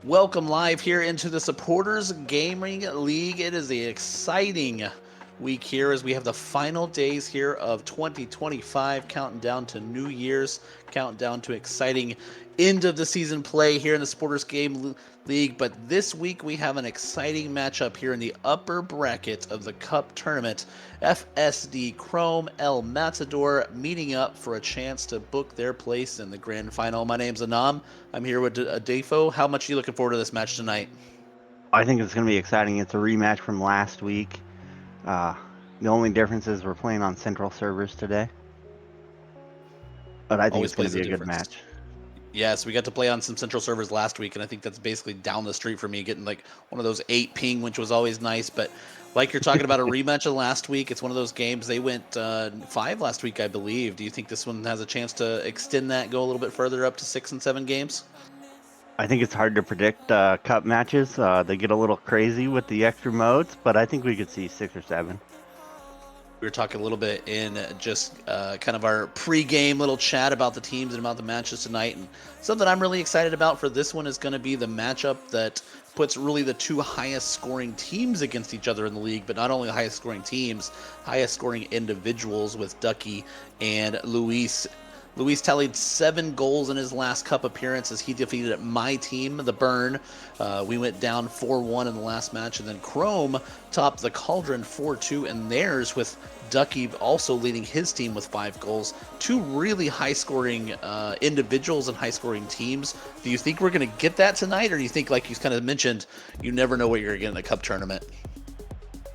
Welcome live here into the Supporters Gaming League. It is the exciting week here as we have the final days here of 2025, counting down to New Year's, counting down to exciting end of the season play here in the Supporters Game League. But this week we have an exciting matchup here in the upper bracket of the Cup tournament. FSD Chrome El Matador meeting up for a chance to book their place in the grand final. My name's Anam. I'm here with Defo. How much are you looking forward to this match tonight? I think it's going to be exciting. It's a rematch from last week. Uh, the only difference is we're playing on central servers today. But I think Always it's going to plays a be a good difference. match. Yes, we got to play on some central servers last week, and I think that's basically down the street for me, getting like one of those 8 ping, which was always nice. But like you're talking about a rematch of last week, it's one of those games. They went 5 last week, I believe. Do you think this one has a chance to extend that, go a little bit further up to 6 and 7 games? I think it's hard to predict cup matches. They get a little crazy with the extra modes, but I think we could see 6 or 7. We were talking a little bit in just kind of our pre-game little chat about the teams and about the matches tonight. And something I'm really excited about for this one is going to be the matchup that puts really the two highest scoring teams against each other in the league, but not only the highest scoring teams, highest scoring individuals with Ducky and Luis. Luis tallied 7 goals in his last Cup appearance as he defeated my team, the Burn. We went down 4-1 in the last match, and then Chrome topped the Cauldron 4-2 in theirs, with Ducky also leading his team with 5 goals. Two really high-scoring individuals and high-scoring teams. Do you think we're going to get that tonight, or do you think, like you kind of mentioned, you never know what you're going to get in a Cup tournament?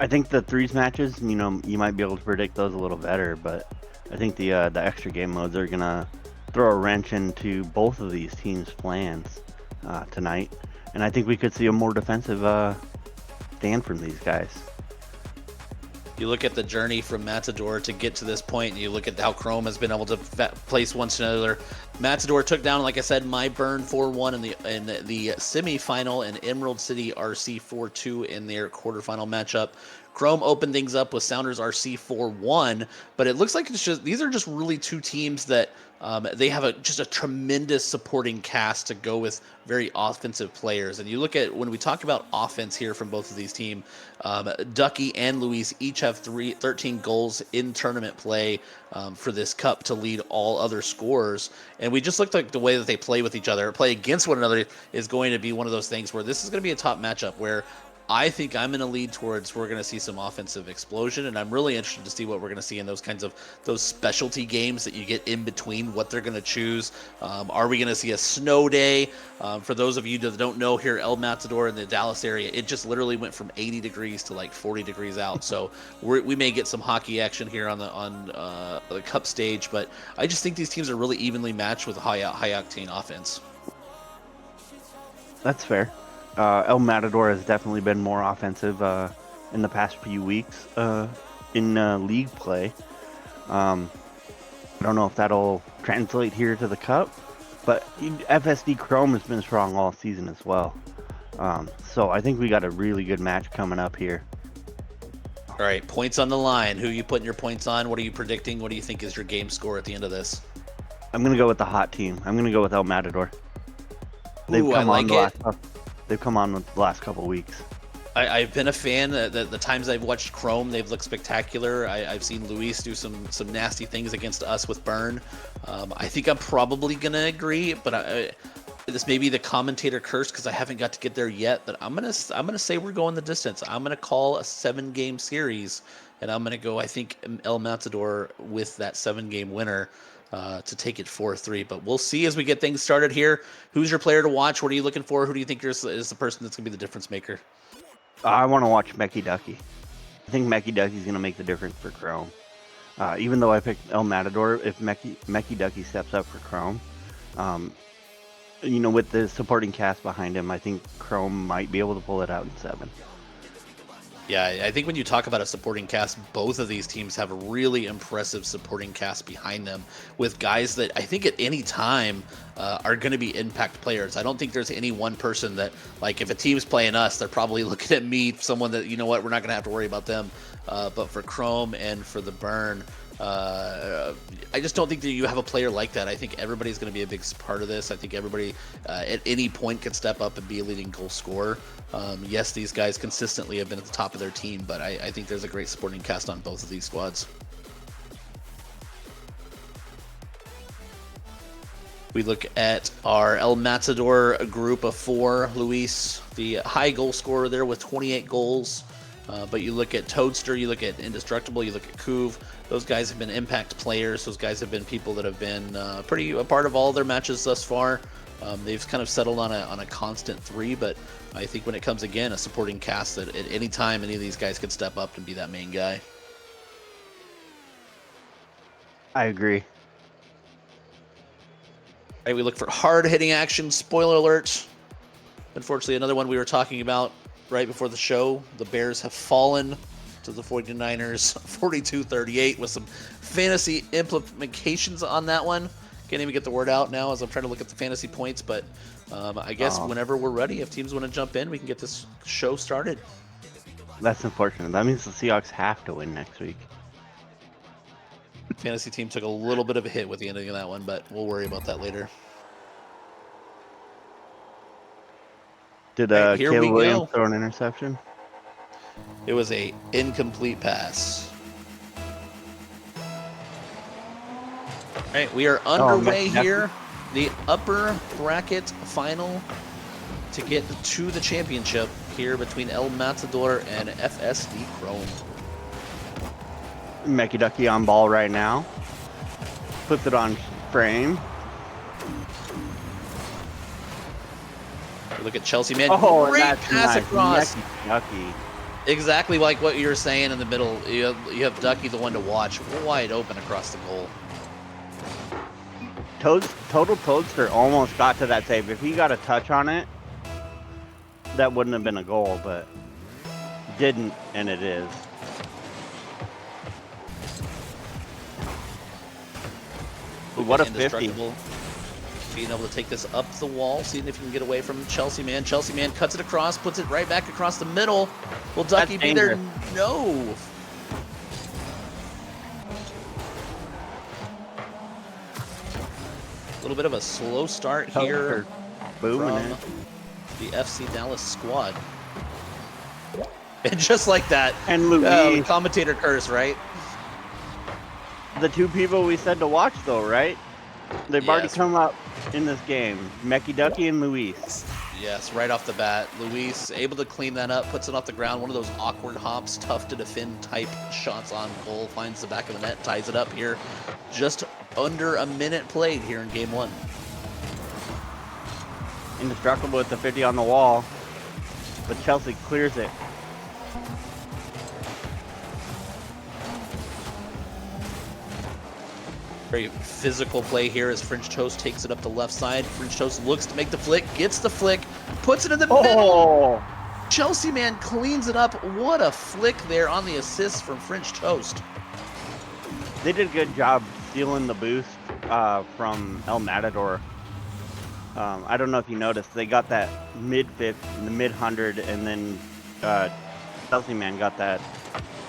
I think the threes matches, you might be able to predict those a little better, but I think the extra game modes are going to throw a wrench into both of these teams' plans tonight. And I think we could see a more defensive stand from these guys. You look at the journey from Matador to get to this point, and you look at how Chrome has been able to place one to another. Matador took down, like I said, my Burn 4-1 in the semifinal, and Emerald City RC 4-2 in their quarterfinal matchup. Chrome opened things up with Sounders RC 4-1, but it looks like these are just really two teams that they have just a tremendous supporting cast to go with very offensive players. And you look at when we talk about offense here from both of these teams, Ducky and Luis each have 13 goals in tournament play for this cup to lead all other scorers. And we just looked like the way that they play with each other, play against one another, is going to be one of those things where this is going to be a top matchup where I think I'm going to lead towards we're going to see some offensive explosion, and I'm really interested to see what we're going to see in those specialty games that you get in between what they're going to choose. Are we going to see a snow day? For those of you that don't know, here El Matador in the Dallas area, it just literally went from 80 degrees to like 40 degrees out. So we may get some hockey action here on the cup stage, but I just think these teams are really evenly matched with a high octane offense. That's fair. El Matador has definitely been more offensive in the past few weeks in league play. I don't know if that'll translate here to the Cup, but FSD Chrome has been strong all season as well. So I think we got a really good match coming up here. All right, points on the line. Who are you putting your points on? What are you predicting? What do you think is your game score at the end of this? I'm gonna go with the hot team. I'm gonna go with El Matador. They've Ooh, I come on like it. they've come on the last couple weeks. I've been a fan. The times I've watched Chrome, they've looked spectacular. I've seen Luis do some nasty things against us with Burn. I think I'm probably gonna agree, but this may be the commentator curse because I haven't got to get there yet. But I'm gonna say we're going the distance. I'm gonna call a 7-game series, and I'm gonna go. I think El Matador with that 7-game winner. To take it 4-3, but we'll see as we get things started here. Who's your player to watch? What are you looking for? Who do you think is the person that's going to be the difference maker? I want to watch Mecky Ducky. I think Mecky Ducky's gonna make the difference for Chrome. Even though I picked El Matador, if Mecky Ducky steps up for Chrome, um, with the supporting cast behind him, I think Chrome might be able to pull it out in 7. Yeah, I think when you talk about a supporting cast, both of these teams have a really impressive supporting cast behind them with guys that I think at any time are going to be impact players. I don't think there's any one person that, like, if a team's playing us, they're probably looking at me, someone that, you know what, we're not going to have to worry about them. But for Chrome and for the Burn, I just don't think that you have a player like that. I think everybody's going to be a big part of this. I think everybody at any point could step up and be a leading goal scorer. Yes, these guys consistently have been at the top of their team, but I think there's a great supporting cast on both of these squads. We look at our El Matador group of 4. Luis, the high goal scorer there with 28 goals. But you look at Toadster, you look at Indestructible, you look at Kuv. Those guys have been impact players. Those guys have been people that have been pretty a part of all their matches thus far. They've kind of settled on a constant 3, but I think when it comes again, a supporting cast that at any time any of these guys could step up and be that main guy. I agree. All right, we look for hard-hitting action. Spoiler alert. Unfortunately, another one we were talking about right before the show. The Bears have fallen to the 49ers 42-38 with some fantasy implications on that one. Can't even get the word out now as I'm trying to look at the fantasy points, but I guess whenever we're ready, if teams want to jump in, we can get this show started. That's unfortunate. That means the Seahawks have to win next week. Fantasy team took a little bit of a hit with the ending of that one, but we'll worry about that later. Did Right, here we Caleb Williams go. throw an interception? It was a incomplete pass. All right, we are underway here. The upper bracket final to get to the championship here between El Matador and FSD Chrome. Mecky Ducky on ball right now. Puts it on frame. Look at Chelsea, man. Oh, great that's pass nice. across. Mecky Ducky. Exactly like what you were saying in the middle. You have Ducky, the one to watch, wide open across the goal. Total Toadster almost got to that save. If he got a touch on it, that wouldn't have been a goal, but didn't, and it is. What a 50. Being able to take this up the wall, seeing if you can get away from Chelsea Man. Chelsea Man cuts it across, puts it right back across the middle. Will Ducky be there? No. A little bit of a slow start here from the FC Dallas squad. And just like that, and Louis, commentator curse, right? The 2 people we said to watch, though, right? They've already come up in this game. Mecky Ducky and Luis. Yes, right off the bat. Luis able to clean that up, puts it off the ground. One of those awkward hops, tough to defend type shots on goal. Finds the back of the net, ties it up here. Just under a minute played here in game 1. Indestructible with the 50 on the wall. But Chelsea clears it. Very physical play here as French Toast takes it up the left side. French Toast looks to make the flick, gets the flick, puts it in the middle. Chelsea Man cleans it up. What a flick there on the assist from French Toast. They did a good job stealing the boost from El Matador. I don't know if you noticed, they got that mid-50, the mid-100, and then Chelsea Man got that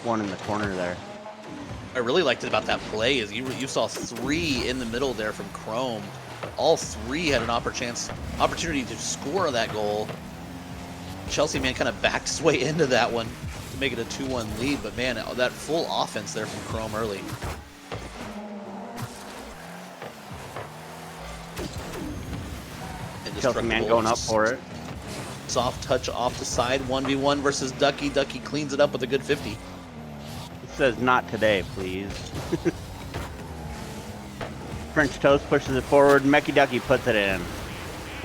one in the corner there. I really liked it about that play is you saw 3 in the middle there from Chrome. All 3 had an opportunity to score that goal. Chelsea Man kind of backed his way into that one to make it a 2-1 lead, but man, that full offense there from Chrome early. Chelsea Man going up for it. Soft touch off the side, 1v1 versus Ducky. Ducky cleans it up with a good 50. Says not today, please. French Toast pushes it forward. Mecky Ducky puts it in.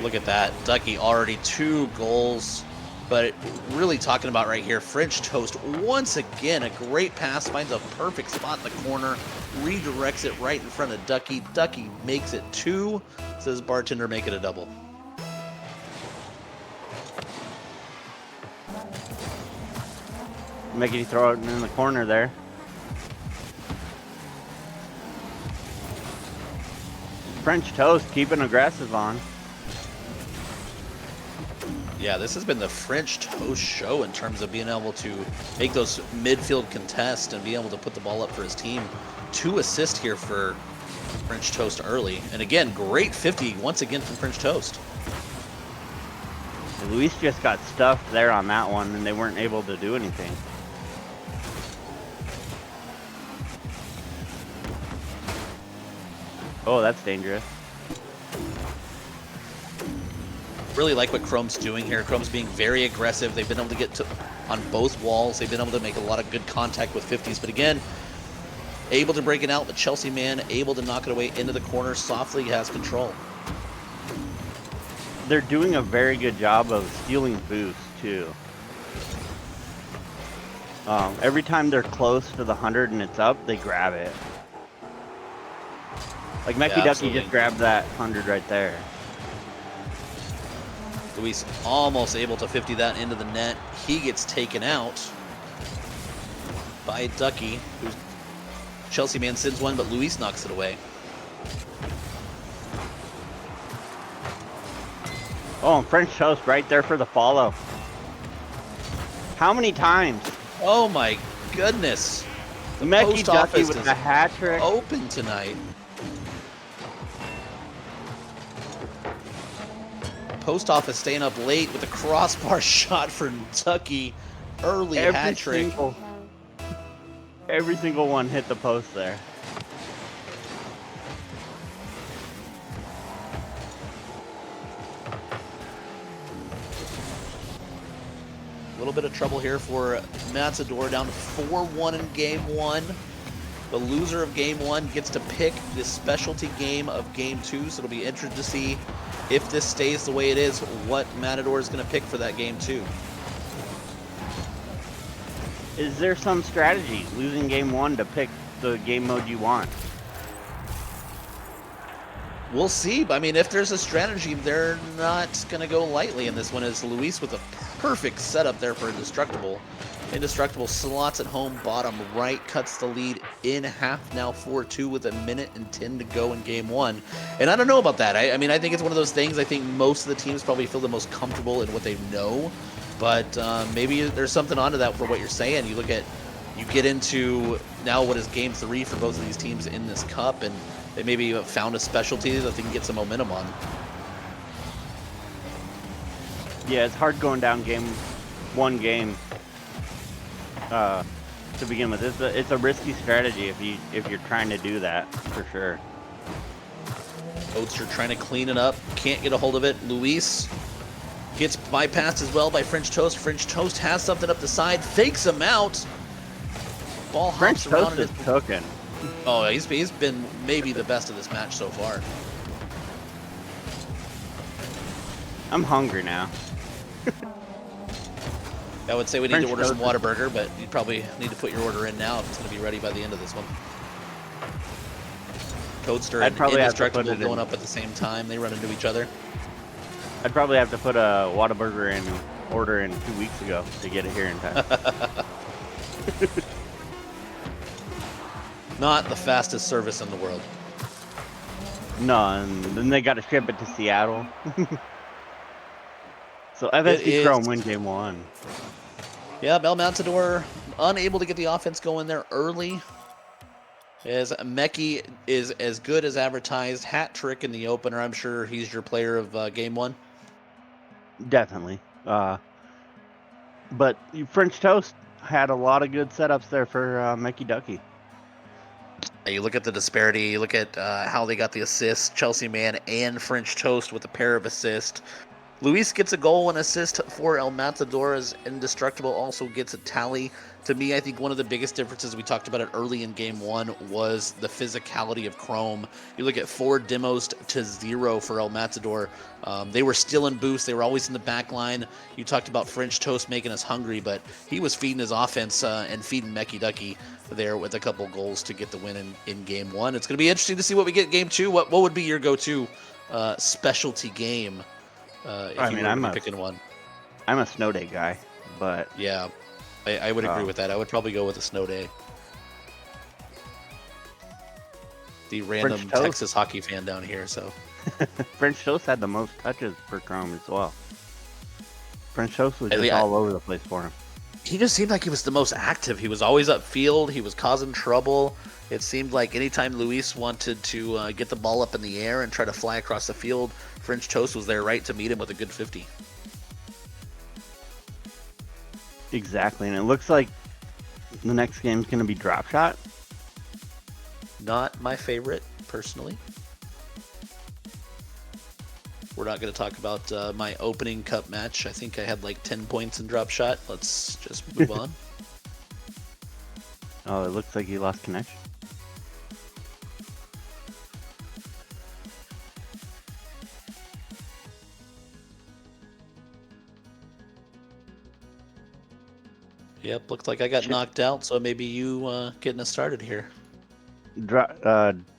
Look at that. Ducky already 2 goals. But really talking about right here, French Toast once again, a great pass, finds a perfect spot in the corner, redirects it right in front of Ducky. Ducky makes it 2. Says bartender, make it a double. Mecky throw it in the corner there. French Toast keeping aggressive on. Yeah, this has been the French Toast show in terms of being able to make those midfield contests and be able to put the ball up for his team. 2 assists here for French Toast early. And again, great 50 once again from French Toast. Luis just got stuffed there on that one, and they weren't able to do anything. Oh, that's dangerous. Really like what Chrome's doing here. Chrome's being very aggressive. They've been able to get on both walls. They've been able to make a lot of good contact with 50s. But again, able to break it out. The Chelsea man able to knock it away into the corner. Softly has control. They're doing a very good job of stealing boost, too. Every time they're close to the 100 and it's up, they grab it. Like Mecky Ducky just grabbed that 100 right there. Luis almost able to 50 that into the net. He gets taken out by Ducky, who's Chelsea man sends one, but Luis knocks it away. Oh, and French Toast right there for the follow. How many times? Oh my goodness. The Mecky post Ducky office with is a hat trick. open tonight. Post office staying up late with a crossbar shot for Ducky. Early hat trick. Every single one hit the post there. A little bit of trouble here for Matador, down 4-1 in game 1. The loser of game 1 gets to pick the specialty game of game 2, so it'll be interesting to see if this stays the way it is, what Matador is going to pick for that game 2. Is there some strategy, losing game 1 to pick the game mode you want? We'll see. I mean, if there's a strategy, they're not going to go lightly in this one. As Luis with a perfect setup there for Indestructible. Indestructible slots at home, bottom right, cuts the lead in half, now 4-2 with 1:10 to go in game 1. And I don't know about that. I mean, I think it's one of those things. I think most of the teams probably feel the most comfortable in what they know. But maybe there's something onto that for what you're saying. You get into now what is game 3 for both of these teams in this cup, and they maybe have found a specialty that they can get some momentum on. Yeah, it's hard going down one game to begin with. It's a risky strategy if you're trying to do that, for sure. Oats are trying to clean it up, can't get a hold of it. Luis gets bypassed as well by French Toast. French Toast has something up the side, fakes him out. Ball hops around. French Toast is cooking. Oh, he's been maybe the best of this match so far. I'm hungry now. I would say we need to order some Whataburger, but you probably need to put your order in now if it's going to be ready by the end of this one. Toadster and Indestructible going up at the same time. They run into each other. I'd probably have to put a Whataburger in order in 2 weeks ago to get it here in time. Not the fastest service in the world. No, and then they got to ship it to Seattle. So FSC Chrome win game 1. Yeah, El Matador unable to get the offense going there early. As Mecky is as good as advertised. Hat trick in the opener. I'm sure he's your player of game 1. Definitely. But French Toast had a lot of good setups there for Mecky Ducky. You look at the disparity. You look at how they got the assists. Chelsea man and French Toast with a pair of assists. Luis gets a goal and assist for El Matador, as Indestructible also gets a tally. To me, I think one of the biggest differences, we talked about it early in game 1, was the physicality of Chrome. You look at 4 demos to 0 for El Matador. They were still in boost. They were always in the back line. You talked about French Toast making us hungry, but he was feeding his offense and feeding Mecky Ducky there with a couple goals to get the win in game 1. It's going to be interesting to see what we get in game 2. What would be your go-to specialty game? I'm picking one. I'm a snow day guy, but yeah, I would agree with that. I would probably go with a snow day. The random Texas hockey fan down here, so French Toast had the most touches per Chrome as well. French Toast was And just all over the place for him. he just seemed like he was the most active. He was always upfield. He was causing trouble. It seemed like anytime Luis wanted to get the ball up in the air and try to fly across the field, French Toast was there right to meet him with a good 50. Exactly, and it looks like the next game's going to be Drop Shot. Not my favorite, personally. We're not going to talk about my opening cup match. I think I had like 10 points in Drop Shot. Let's just move on. Oh, it looks like he lost connection. Yep, looks like I got knocked out, so maybe you getting us started here.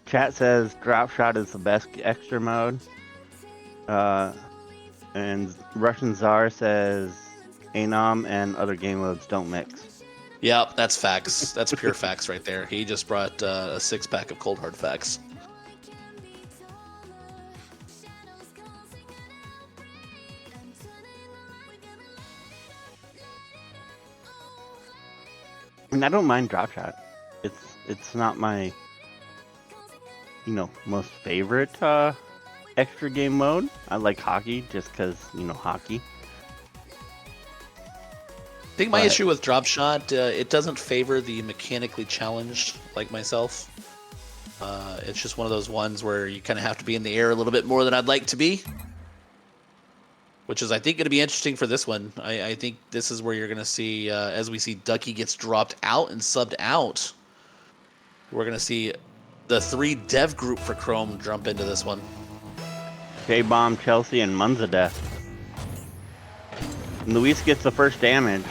Chat says Drop Shot is the best extra mode. And Russian Czar says Anom and other game modes don't mix. Yep, that's facts. That's pure facts right there. He just brought a 6-pack of cold hard facts. And I don't mind Drop Shot. It's not my most favorite extra game mode. I like hockey just because hockey. I think my issue with Drop Shot, it doesn't favor the mechanically challenged like myself. It's just one of those ones where you kind of have to be in the air a little bit more than I'd like to be. Which is, I think, going to be interesting for this one. I think this is where you're going to see, as we see Ducky gets dropped out and subbed out, we're going to see the 3 dev group for Chrome jump into this one. J-Bomb, Chelsea, and Munza Death. Luis gets the first damage.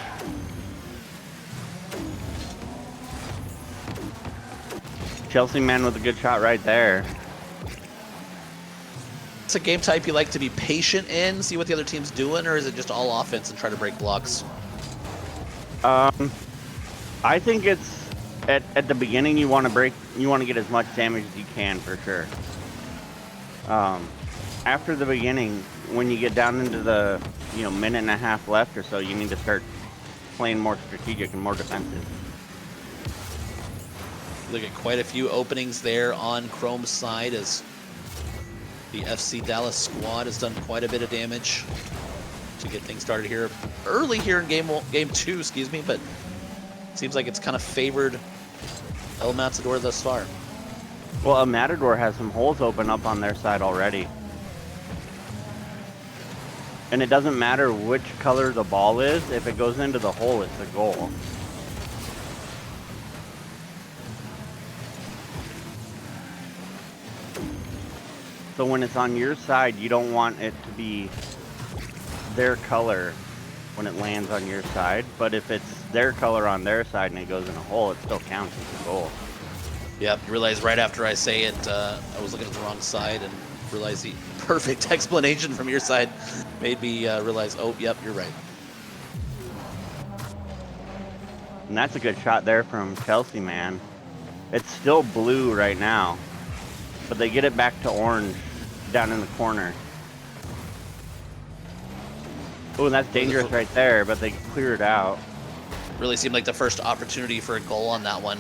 Chelsea man with a good shot right there. It's a game type you like to be patient in, see what the other team's doing, or is it just all offense and try to break blocks? I think it's at the beginning you want to get as much damage as you can for sure. After the beginning, when you get down into the minute and a half left or so, you need to start playing more strategic and more defensive. Look at quite a few openings there on Chrome's side as the FC Dallas squad has done quite a bit of damage to get things started here early here in game 2, excuse me, but it seems like it's kind of favored El Matador thus far. Well, El Matador has some holes open up on their side already. And it doesn't matter which color the ball is, if it goes into the hole, it's a goal. So when it's on your side, you don't want it to be their color when it lands on your side. But if it's their color on their side and it goes in a hole, it still counts as a goal. Yep, realized right after I say it, I was looking at the wrong side and realized the perfect explanation from your side made me realize, oh, yep, you're right. And that's a good shot there from Chelsea, man. It's still blue right now, but they get it back to orange down in the corner. Oh, and that's dangerous right there, but they clear it out. Really seemed like the first opportunity for a goal on that one.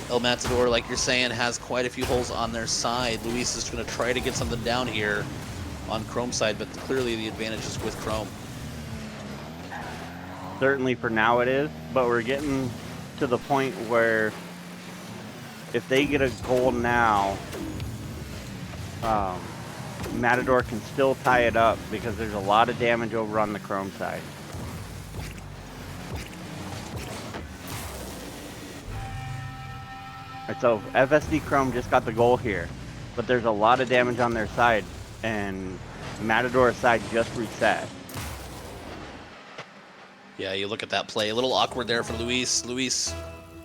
El Matador, like you're saying, has quite a few holes on their side. Luis is going to try to get something down here on Chrome's side, but clearly the advantage is with Chrome. Certainly for now it is, but we're getting to the point where if they get a goal now, Matador can still tie it up because there's a lot of damage over on the Chrome side. Alright, so FSD Chrome just got the goal here, but there's a lot of damage on their side, and Matador's side just reset. Yeah, you look at that play. A little awkward there for Luis. Luis,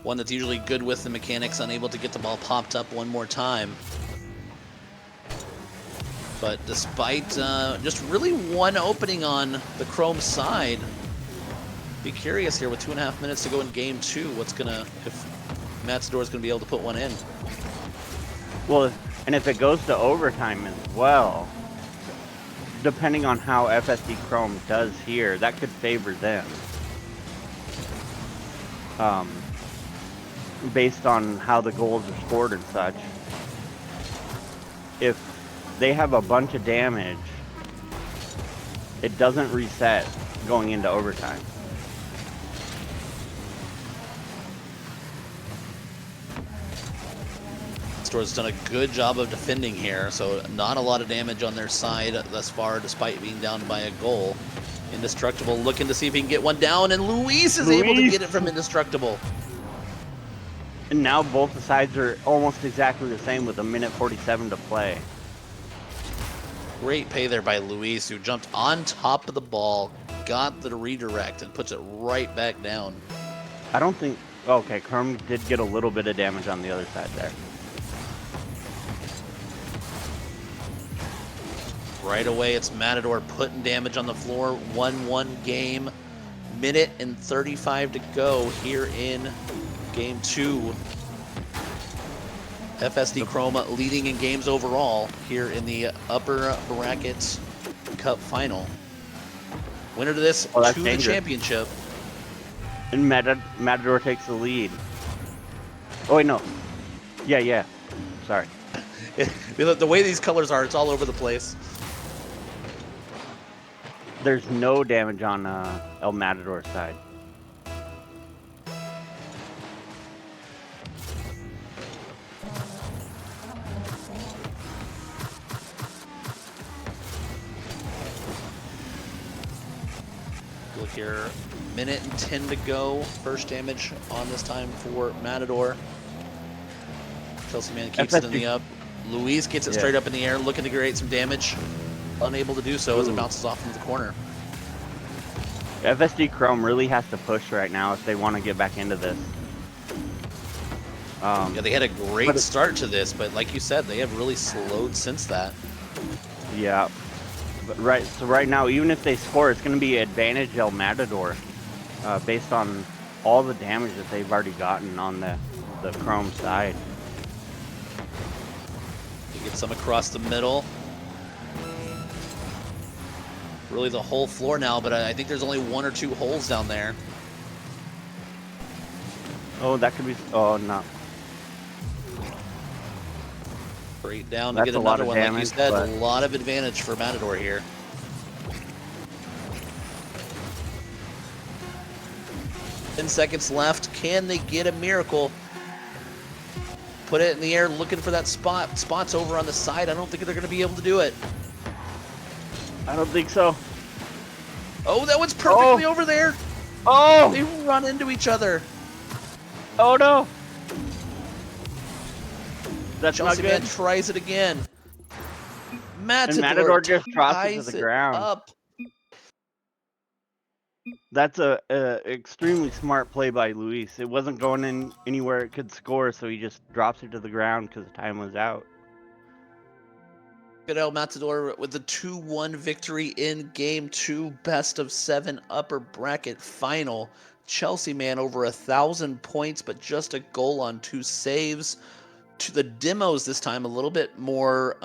one that's usually good with the mechanics, unable to get the ball popped up one more time. But despite just really one opening on the Chrome side, be curious here with 2.5 minutes to go in game 2. What's gonna, if Matador's gonna be able to put one in? Well, and if it goes to overtime as well, depending on how FSD Chrome does here, that could favor them. Based on how the goals are scored and such. If they have a bunch of damage, it doesn't reset going into overtime. Store's done a good job of defending here, so not a lot of damage on their side thus far, despite being down by a goal. Indestructible looking to see if he can get one down, and Luis is able to get it from Indestructible. And now both the sides are almost exactly the same with 1:47 to play. Great pay there by Luis, who jumped on top of the ball, got the redirect, and puts it right back down. I don't think... Okay, Chrome did get a little bit of damage on the other side there. Right away, it's Matador putting damage on the floor. 1-1 game. Minute and 35 to go here in Game 2. FSD Chroma leading in games overall here in the upper bracket cup final. Winner to this to the championship. And Matador takes the lead. Oh, wait, no. Yeah. Sorry. The way these colors are, it's all over the place. There's no damage on El Matador's side. Look here, minute and 10 to go. First damage on this time for Matador. Chelsea Man keeps it in the up. Luis gets it straight up in the air, looking to create some damage. Unable to do so as it bounces off into the corner. FSD Chrome really has to push right now if they want to get back into this. Yeah, they had a great start to this, but like you said, they have really slowed since that. Yeah. But right now, even if they score, it's going to be advantage El Matador based on all the damage that they've already gotten on the Chrome side. You get some across the middle. Really the whole floor now, but I think there's only 1 or 2 holes down there. Oh, that could be... Oh, no. Straight down to get another one, like you said. A lot of advantage for Matador here. Ten seconds left. Can they get a miracle? Put it in the air, looking for that spot. Spot's over on the side. I don't think they're going to be able to do it. I don't think so. Oh, that one's perfectly over there. Oh! They run into each other. Oh, no. That's Chelsea not good. Man tries it again. Matador just drops it to the ground. Up. That's a extremely smart play by Luis. It wasn't going in anywhere it could score, so he just drops it to the ground because the time was out. Good El Matador with the 2-1 victory in Game 2, best of 7 upper bracket final. Chelsea Man over 1,000 points, but just a goal on 2 saves. To the demos this time, a little bit more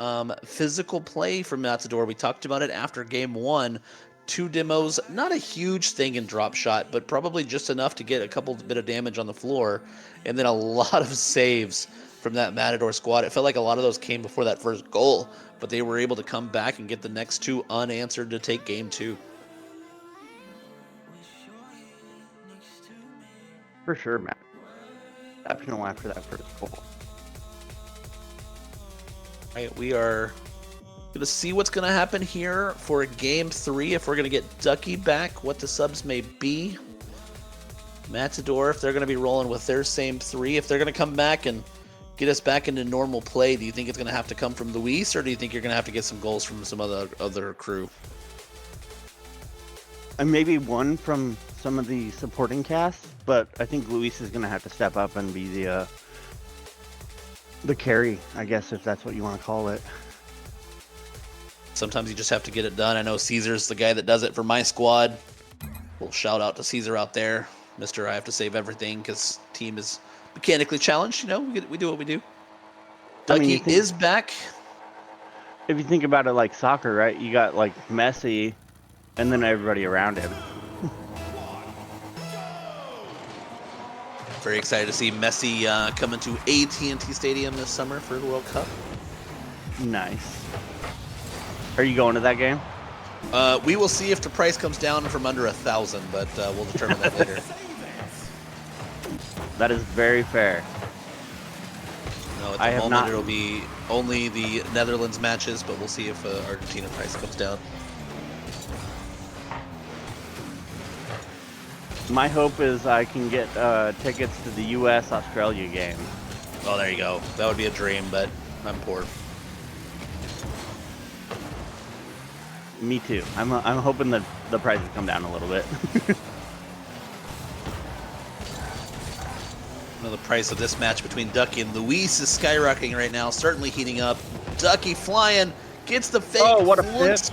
physical play from Matador. We talked about it after Game 1. 2 demos, not a huge thing in drop shot, but probably just enough to get a couple bit of damage on the floor. And then a lot of saves from that Matador squad. It felt like a lot of those came before that first goal, but they were able to come back and get the next 2 unanswered to take Game 2. For sure, Matt. Exceptional after that first goal. All right, we are going to see what's going to happen here for Game 3. If we're going to get Ducky back, what the subs may be. Matador, if they're going to be rolling with their same 3. If they're going to come back and get us back into normal play, do you think it's going to have to come from Luis, or do you think you're going to have to get some goals from some other crew? And maybe one from some of the supporting cast, but I think Luis is going to have to step up and be the carry, I guess, if that's what you want to call it. Sometimes you just have to get it done. I know Caesar's the guy that does it for my squad. We'll shout out to Caesar out there. Mr. I have to save everything because team is mechanically challenged. You know, we do what we do. Ducky is back. if you think about it like soccer, right? You got like Messi, and then everybody around him. Very excited to see Messi come into AT&T Stadium this summer for the World Cup. Nice. Are you going to that game? We will see if the price comes down from under 1,000, but we'll determine that later. That is very fair. No, at the moment it'll be only the Netherlands matches, but we'll see if Argentina price comes down. My hope is I can get tickets to the U.S.-Australia game. Oh, there you go. That would be a dream, but I'm poor. Me too. I'm hoping that the prices come down a little bit. The price of this match between Ducky and Luis is skyrocketing right now, certainly heating up. Ducky flying, gets the fake. Oh, what a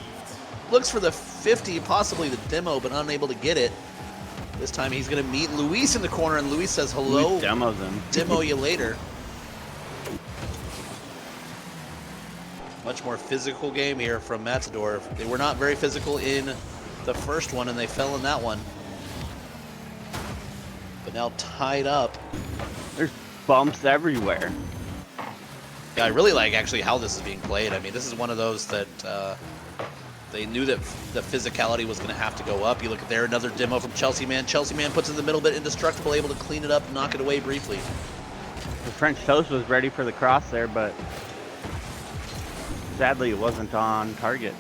looks for the 50, possibly the demo, but unable to get it. This time he's going to meet Luis in the corner, and Luis says, hello. Luis demos him. Demo you later. Much more physical game here from Matador. They were not very physical in the first one, and they fell in that one. But now tied up. There's bumps everywhere. Yeah, I really like actually how this is being played. I mean, this is one of those that they knew that the physicality was going to have to go up. You look at there, another demo from Chelsea Man. Chelsea Man puts it in the middle, but indestructible, able to clean it up, knock it away briefly. The French Toast was ready for the cross there, but sadly it wasn't on target.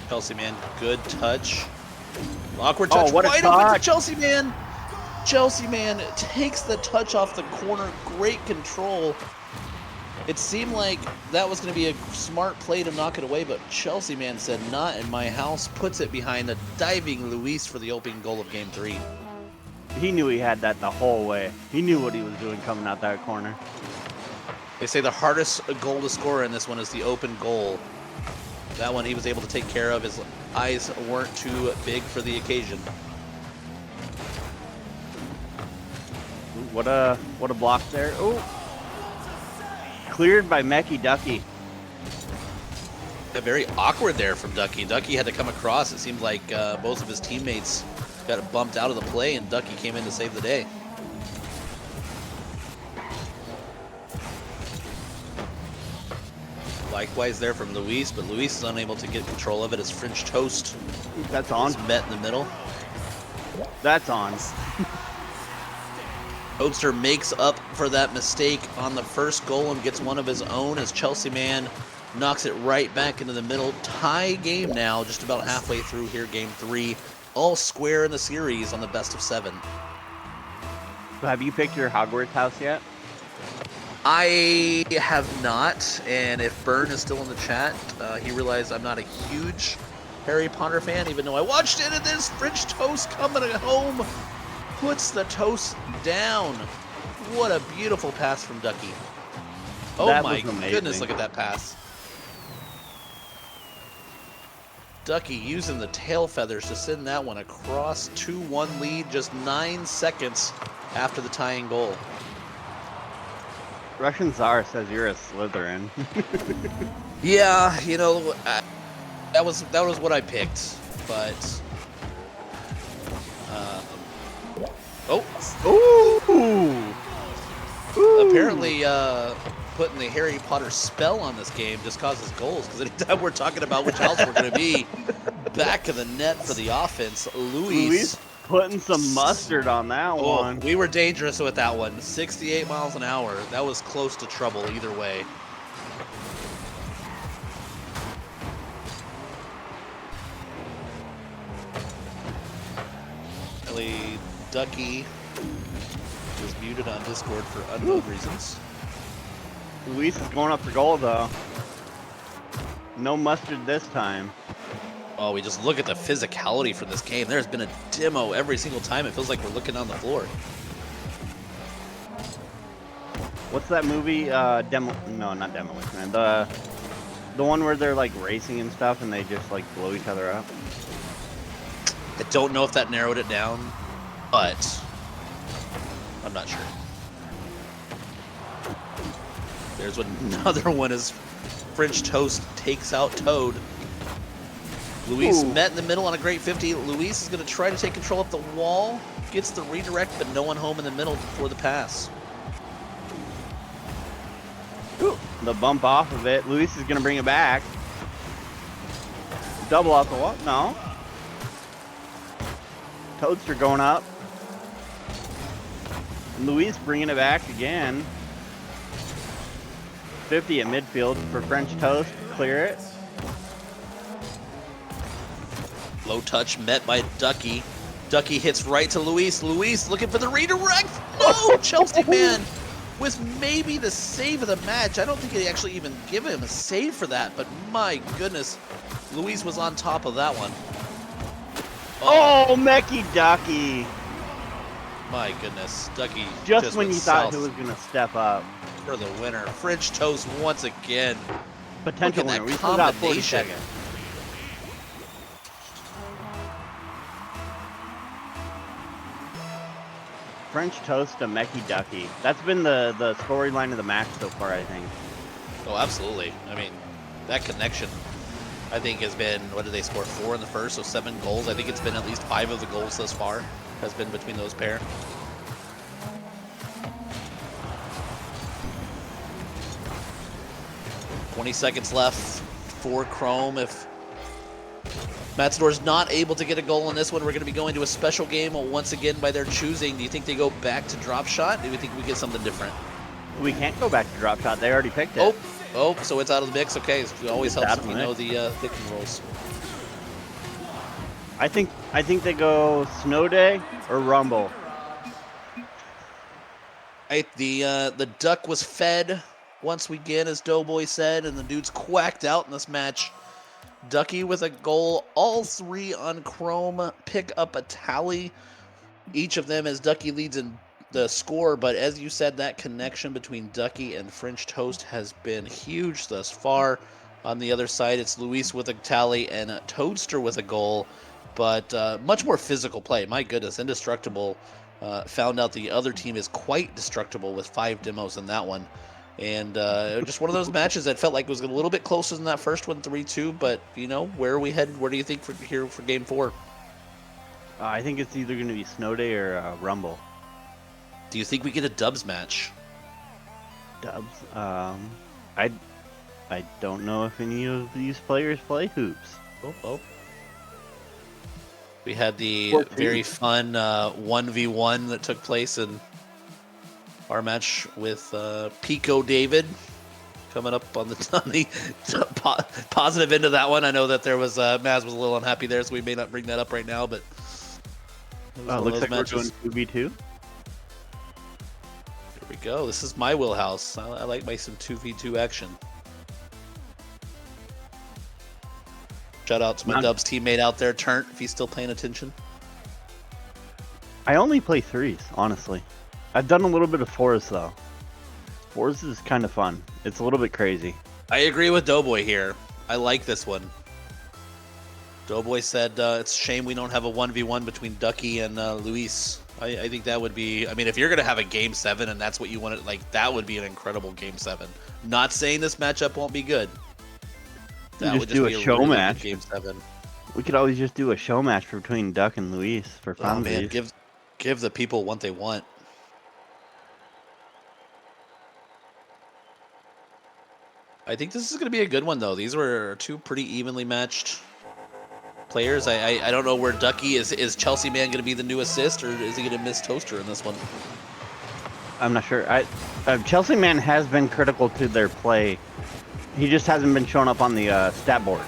Chelsea Man, good touch. Awkward touch, what a wide touch. open to Chelsea Man. Chelsea Man takes the touch off the corner, great control. It seemed like that was going to be a smart play to knock it away, but Chelsea Man said, not in my house, puts it behind the diving Luis for the opening goal of Game 3. He knew he had that the whole way. He knew what he was doing coming out that corner. They say the hardest goal to score in this one is the open goal. That one he was able to take care of. His eyes weren't too big for the occasion. Ooh, what a block there. Oh, cleared by Mecky Ducky. Very awkward there from Ducky. Ducky had to come across. It seemed like both of his teammates got bumped out of the play, and Ducky came in to save the day. Likewise there from Luis, but Luis is unable to get control of it as French Toast That's on. is met in the middle. That's on. Oatster makes up for that mistake on the first goal and gets one of his own as Chelsea Man knocks it right back into the middle. Tie game now, just about halfway through here, Game 3. All square in the series on the best of 7. So have you picked your Hogwarts house yet? I have not, and if Byrne is still in the chat, he realized I'm not a huge Harry Potter fan, even though I watched it, and this French Toast coming home puts the toast down. What a beautiful pass from Ducky. Oh That my was amazing. goodness, look at that pass. Ducky using the tail feathers to send that one across. 2-1 lead, just 9 seconds after the tying goal. Russian Tsar says you're a Slytherin. Yeah, you know, that was what I picked, but apparently putting the Harry Potter spell on this game just causes goals, because anytime we're talking about which house we're going to be, back of the net for the offense, Luis putting some mustard on that one. We were dangerous with that one. 68 miles an hour. That was close to trouble either way. Really, Ducky was muted on Discord for unknown reasons. Luis is going up for goal though. No mustard this time. Oh, we just look at the physicality for this game. There's been a demo every single time. It feels like we're looking on the floor. What's that movie? No, not Demolition Man. The one where they're like racing and stuff and they just like blow each other up. I don't know if that narrowed it down, but I'm not sure. There's another one is French Toast takes out Toad. Luis Ooh. met in the middle on a great 50. Luis is going to try to take control up the wall. Gets the redirect, but no one home in the middle before the pass. Ooh, the bump off of it. Luis is going to bring it back. Double off the wall. No. Toadster going up. Luis bringing it back again. 50 at midfield for French Toast. Clear it. Low touch met by Ducky. Ducky hits right to Luis. Luis looking for the redirect. No, Chelsea man with maybe the save of the match. I don't think they actually even give him a save for that, but my goodness, Luis was on top of that one. Oh, Mecky Ducky. My goodness, Ducky Just when you thought south he was going to step up. for the winner. French Toast once again. Potential Look at winner. that We still got 40 combination. seconds. French Toast to Mecky Ducky. That's been the storyline of the match so far, I think. Oh, absolutely. I mean, that connection, I think, has been, what did they score? 4 in the first, so 7 goals. I think it's been at least 5 of the goals thus far has been between those pair. $20 seconds left for Chrome. If Matador's not able to get a goal in this one, we're going to be going to a special game once again by their choosing. Do you think they go back to drop shot? Do you think we get something different? We can't go back to drop shot. They already picked it. Oh, so it's out of the mix. Okay, it always It's helps out if of you the know the picking rules. I think they go Snow Day or Rumble. Right, the duck was fed once again, as Doughboy said, and the dudes quacked out in this match. Ducky with a goal. All 3 on Chrome pick up a tally. Each of them as Ducky leads in the score, but as you said, that connection between Ducky and French Toast has been huge thus far. On the other side, it's Luis with a tally and Toadster with a goal, but much more physical play. My goodness, Indestructible found out the other team is quite destructible with 5 demos in that one. And just one of those matches that felt like it was a little bit closer than that first one, 3-2. But, you know, where are we headed? Where do you think here for Game 4? I think it's either going to be Snow Day or Rumble. Do you think we get a dubs match? Dubs. I don't know if any of these players play hoops. Oh. We had the 14. very fun 1v1 that took place in our match with Pico David. Coming up on the positive end of that one. I know that there was Maz was a little unhappy there, so we may not bring that up right now, but Looks like we're doing 2v2. Here we go. This is my wheelhouse. I like my some 2v2 action. Shout out to my Dubs teammate out there, Turnt, if he's still paying attention. I only play 3s, honestly. I've done a little bit of 4s, though. 4s is kind of fun. It's a little bit crazy. I agree with Doughboy here. I like this one. Doughboy said it's a shame we don't have a 1v1 between Ducky and Luis. I think that would be, I mean, if you're going to have a Game 7 and that's what you want, like, that would be an incredible Game 7. Not saying this matchup won't be good. That would just do be a show really match. good Game 7. We could always just do a show match between Duck and Luis for fun. Oh, man, give the people what they want. I think this is going to be a good one, though. These were 2 pretty evenly matched players. I don't know where Ducky is. Is Chelsea Man going to be the new assist, or is he going to miss Toaster in this one? I'm not sure. Chelsea Man has been critical to their play. He just hasn't been showing up on the stat board.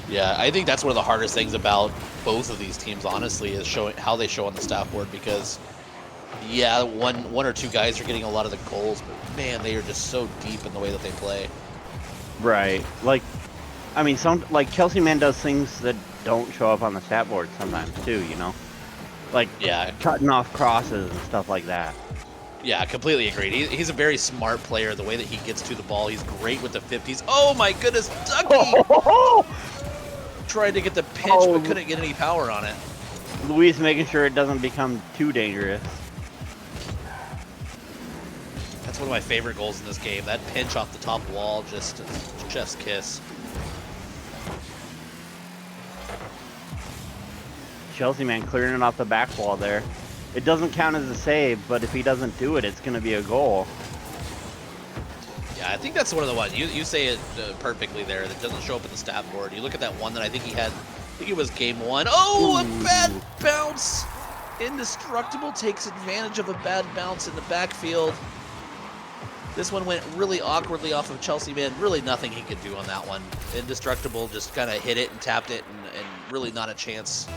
Yeah, I think that's one of the hardest things about both of these teams, honestly, is showing how they show on the stat board. Because, yeah, one or 2 guys are getting a lot of the goals, but man, they are just so deep in the way that they play. Right. Like, I mean, Chelsea Man does things that don't show up on the stat board sometimes too. You know, like cutting off crosses and stuff like that. Yeah, completely agreed. He's a very smart player. The way that he gets to the ball, he's great with the 50s. Oh my goodness, Ducky! Tried to get the pitch, but couldn't get any power on it. Luis making sure it doesn't become too dangerous. That's one of my favorite goals in this game. That pinch off the top wall, just chef's kiss. Chelsea man clearing it off the back wall there. It doesn't count as a save, but if he doesn't do it, it's going to be a goal. Yeah, I think that's one of the ones. You say it perfectly there. That doesn't show up in the stat board. You look at that one that I think he had. I think it was game 1. Oh, a bad bounce. Indestructible takes advantage of a bad bounce in the backfield. This one went really awkwardly off of Chelsea man. Really nothing he could do on that one. Indestructible just kind of hit it and tapped it, and really not a chance.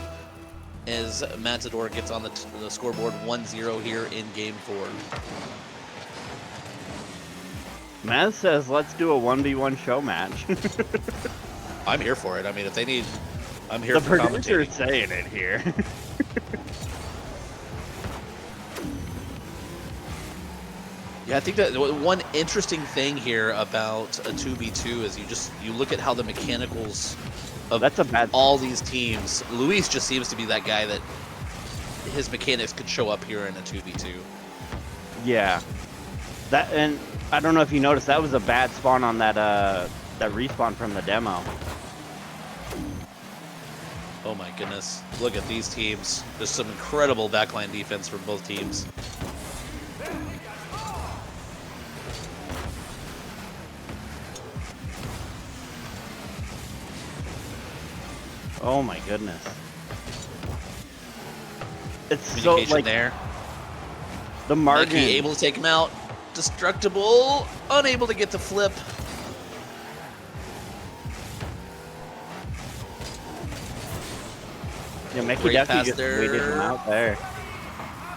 As Matador gets on the scoreboard 1-0 here in game 4. Maz says, let's do a 1v1 show match. I'm here for it. I mean, if they need, I'm here for commentating. The producer's saying it here. Yeah, I think that one interesting thing here about a 2v2 is you look at how the mechanicals of all these teams. Luis just seems to be that guy that his mechanics could show up here in a 2v2. Yeah. That, and I don't know if you noticed, that was a bad spawn on that that respawn from the demo. Oh my goodness. Look at these teams. There's some incredible backline defense from both teams. Oh my goodness. It's so Communication like there. The margin. Mikey able to take him out. Destructible. Unable to get the flip. Yeah, Mickey Duffy just waited him out there.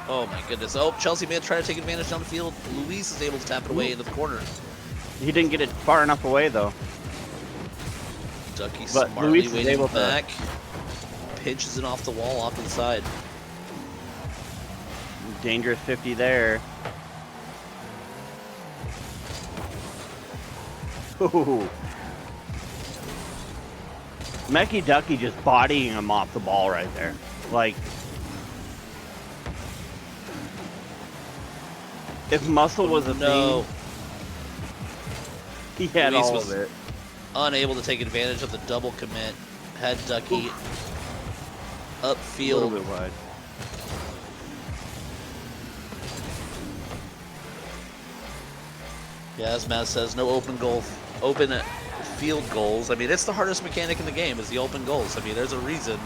Oh my goodness. Oh, Chelsea man trying to take advantage down the field. Luis is able to tap it away into the corner. He didn't get it far enough away though. Ducky but smartly Luis waiting able back. Pinches it off the wall, off to the side. Dangerous 50 there. Ooh. Mecky Ducky just bodying him off the ball right there. Like, if muscle was a thing, he had Luis all was of it. Unable to take advantage of the double commit. Had Ducky upfield. A little bit wide. Yeah, as Matt says, no open field goals. I mean, it's the hardest mechanic in the game is the open goals. I mean, there's a reason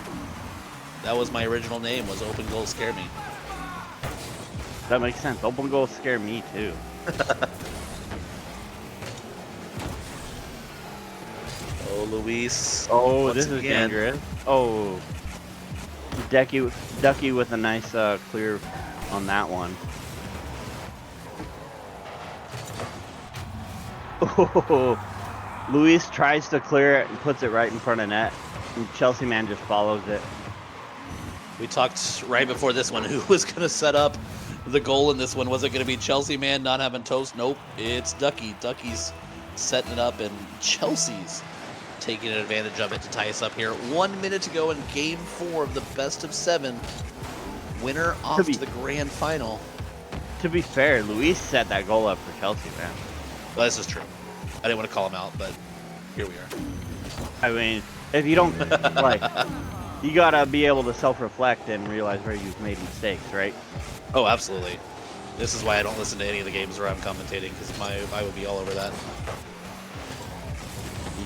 that was my original name, was open goals scare me. That makes sense. Open goals scare me too. Oh, Luis. Oh, once this is again. dangerous. Oh, Ducky with a nice clear on that one. Oh, Luis tries to clear it and puts it right in front of net, and Chelsea man just follows it. We talked right before this one who was going to set up the goal in this one. Was it going to be Chelsea man not having toast? Nope, it's Ducky. Ducky's setting it up, and Chelsea's taking advantage of it to tie us up here. 1 minute to go in game 4 of the best of 7. Winner off to the grand final. To be fair, Luis set that goal up for Chelsea, man. Well, this is true. I didn't want to call him out, but here we are. I mean, if you don't, like, you gotta be able to self-reflect and realize where you've made mistakes, right? Oh, absolutely. This is why I don't listen to any of the games where I'm commentating, because I would be all over that.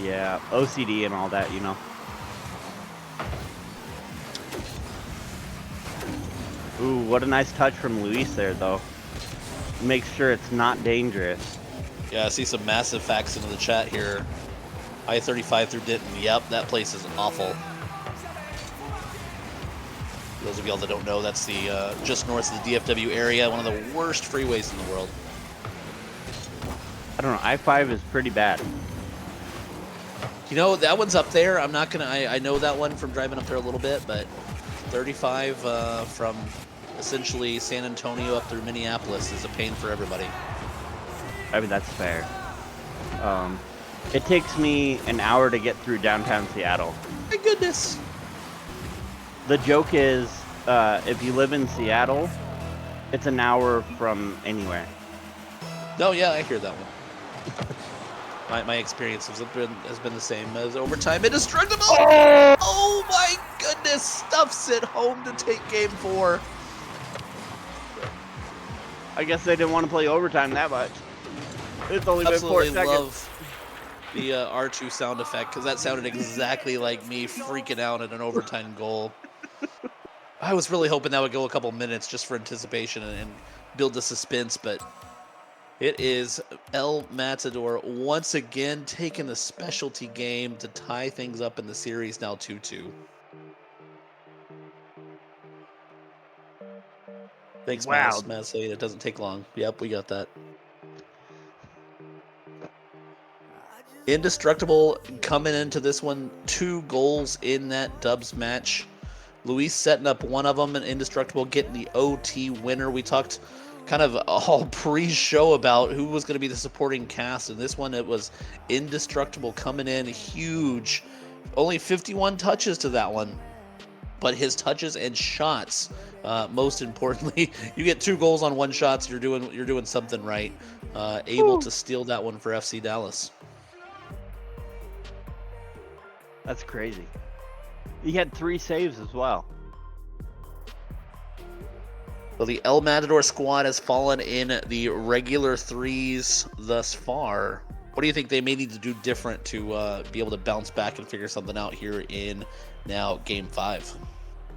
Yeah, OCD and all that, you know. Ooh, what a nice touch from Luis there, though. Make sure it's not dangerous. Yeah, I see some massive facts into the chat here. I-35 through Denton. Yep, that place is awful. For those of y'all that don't know, that's the just north of the DFW area, one of the worst freeways in the world. I don't know, I-5 is pretty bad. You know, that one's up there. I'm not gonna. I know that one from driving up there a little bit, but 35 from essentially San Antonio up through Minneapolis is a pain for everybody. I mean, that's fair. It takes me an hour to get through downtown Seattle. My goodness. The joke is, if you live in Seattle, it's an hour from anywhere. No, yeah, I hear that one. My experience has been the same as overtime. Indestructible! Oh my goodness! Stuffs it home to take game 4. I guess they didn't want to play overtime that much. It's only been 4 seconds. Love the R2 sound effect because that sounded exactly like me freaking out at an overtime goal. I was really hoping that would go a couple minutes just for anticipation and build the suspense, but it is El Matador once again taking the specialty game to tie things up in the series, now 2-2. Thanks, Wow. Maz saying it doesn't take long. Yep, we got that. Indestructible coming into this one, 2 goals in that Dubs match. Luis setting up one of them, and Indestructible getting the OT winner. We talked kind of all pre-show about who was going to be the supporting cast. And this one, it was Indestructible coming in huge. Only 51 touches to that one. But his touches and shots, most importantly, you get 2 goals on 1 shot, so you're doing something right. Able to steal that one for FC Dallas. That's crazy. He had 3 saves as well. Well, the El Matador squad has fallen in the regular 3s thus far. What do you think they may need to do different to be able to bounce back and figure something out here in now Game 5?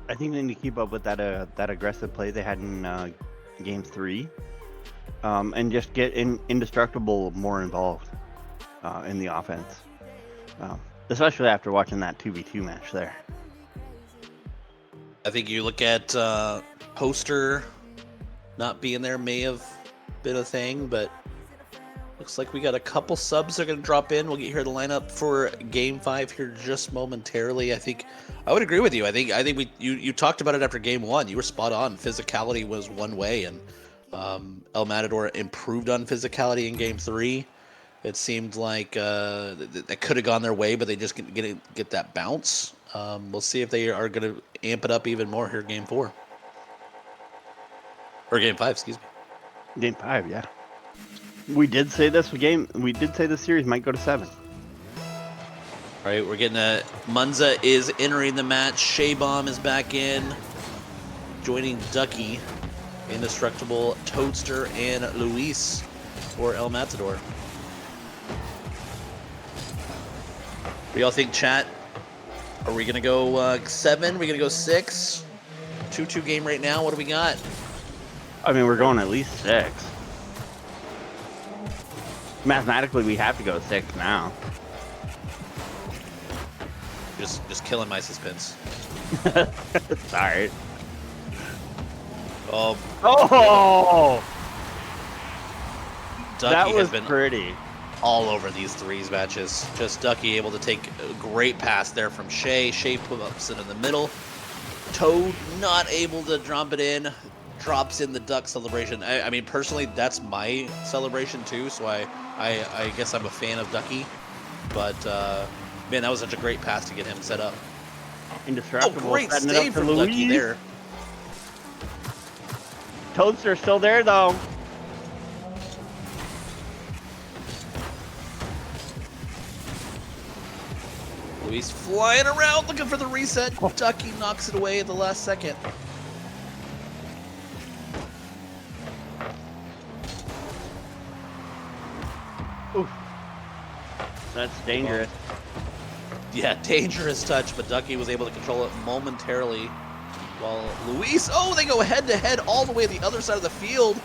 I think they need to keep up with that aggressive play they had in Game 3, and just get Indestructible more involved in the offense, especially after watching that 2v2 match there. I think you look at Poster not being there may have been a thing, but looks like we got a couple subs that are going to drop in. We'll get here the lineup for Game 5 here just momentarily. I think I would agree with you. I think you talked about it after Game 1. You were spot on. Physicality was one way, and El Matador improved on physicality in Game 3. It seemed like that could have gone their way, but they just get that bounce. We'll see if they are going to amp it up even more here Game 4. Or Game 5, excuse me. Game 5, yeah. We did say this series might go to 7. All right, we're getting Munza is entering the match. Shaybomb is back in, joining Ducky, Indestructible, Toadster, and Luis for El Matador. What do y'all think, chat? Are we going to go 7? Are we going to go 6? 2-2 game right now. What do we got? I mean, we're going at least 6. Mathematically, we have to go 6 now. Just killing my suspense. Sorry. Oh! Ducky That was has been pretty. All over these 3s matches. Just Ducky able to take a great pass there from Shay. Shay puts it in the middle. Toad not able to drop it in. Drops in the duck celebration. I mean, personally, that's my celebration too, so I guess I'm a fan of Ducky. But, man, that was such a great pass to get him set up. Indestructible. Oh, great save from Ducky there. Toadster's still there, though. Luis flying around looking for the reset. Ducky knocks it away at the last second. Oof. That's dangerous. Yeah, dangerous touch, but Ducky was able to control it momentarily. While Luis, they go head-to-head all the way to the other side of the field.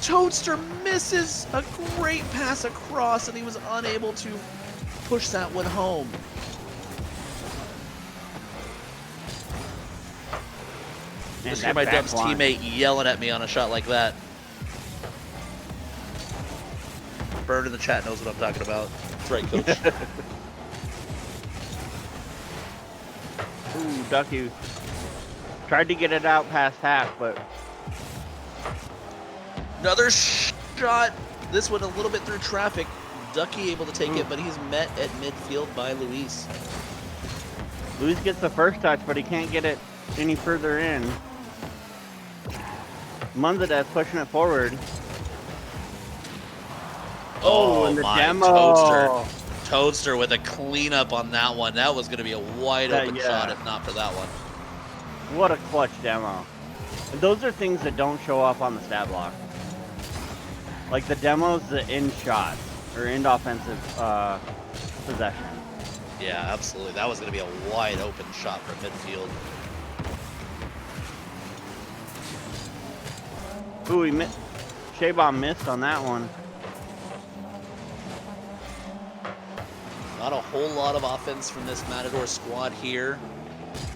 Toadster misses a great pass across, and he was unable to push that one home. Just hear my Dubs teammate yelling at me on a shot like that. Bird in the chat knows what I'm talking about. That's right, Coach. Ooh, Ducky tried to get it out past half, but another shot. This one a little bit through traffic. Ducky able to take it, but he's met at midfield by Luis. Luis gets the first touch, but he can't get it any further in. Munzadez pushing it forward. Oh, and the my demo. Toadster with a cleanup on that one. That was going to be a wide open shot if not for that one. What a clutch demo. And those are things that don't show up on the stat block. Like the demos, the end shots, or end offensive possession. Yeah, absolutely. That was going to be a wide open shot from midfield. Ooh, he missed. Shaybomb missed on that one. Not a whole lot of offense from this Matador squad here.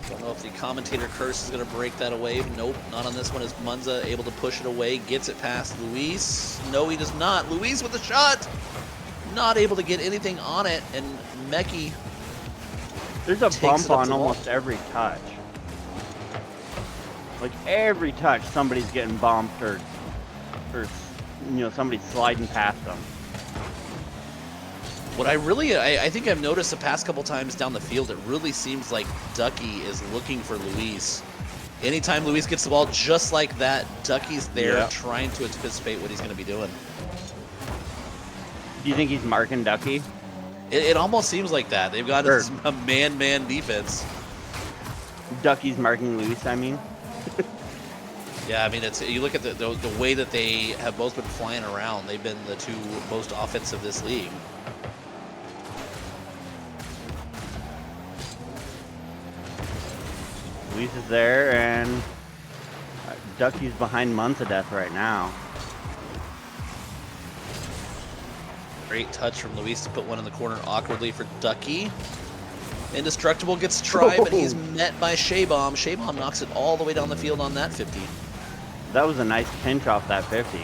Don't know if the commentator curse is going to break that away. Nope, not on this one. Is Munza able to push it away? Gets it past Luis. No, he does not. Luis with a shot. Not able to get anything on it. And Meki. There's a bump on almost every touch. Like every touch, somebody's getting bumped or somebody's sliding past them. What I think I've noticed the past couple times down the field, it really seems like Ducky is looking for Luis. Anytime Luis gets the ball just like that, Ducky's there trying to anticipate what he's going to be doing. Do you think he's marking Ducky? It almost seems like that. They've got a man-man defense. Ducky's marking Luis, I mean. Yeah, I mean, you look at the way that they have both been flying around. They've been the two most offensive this league. Luis is there, and Ducky's behind Munza death right now. Great touch from Luis to put one in the corner awkwardly for Ducky. Indestructible gets tried, but he's met by Shaybomb. Shaybomb knocks it all the way down the field on that 50. That was a nice pinch off that 50.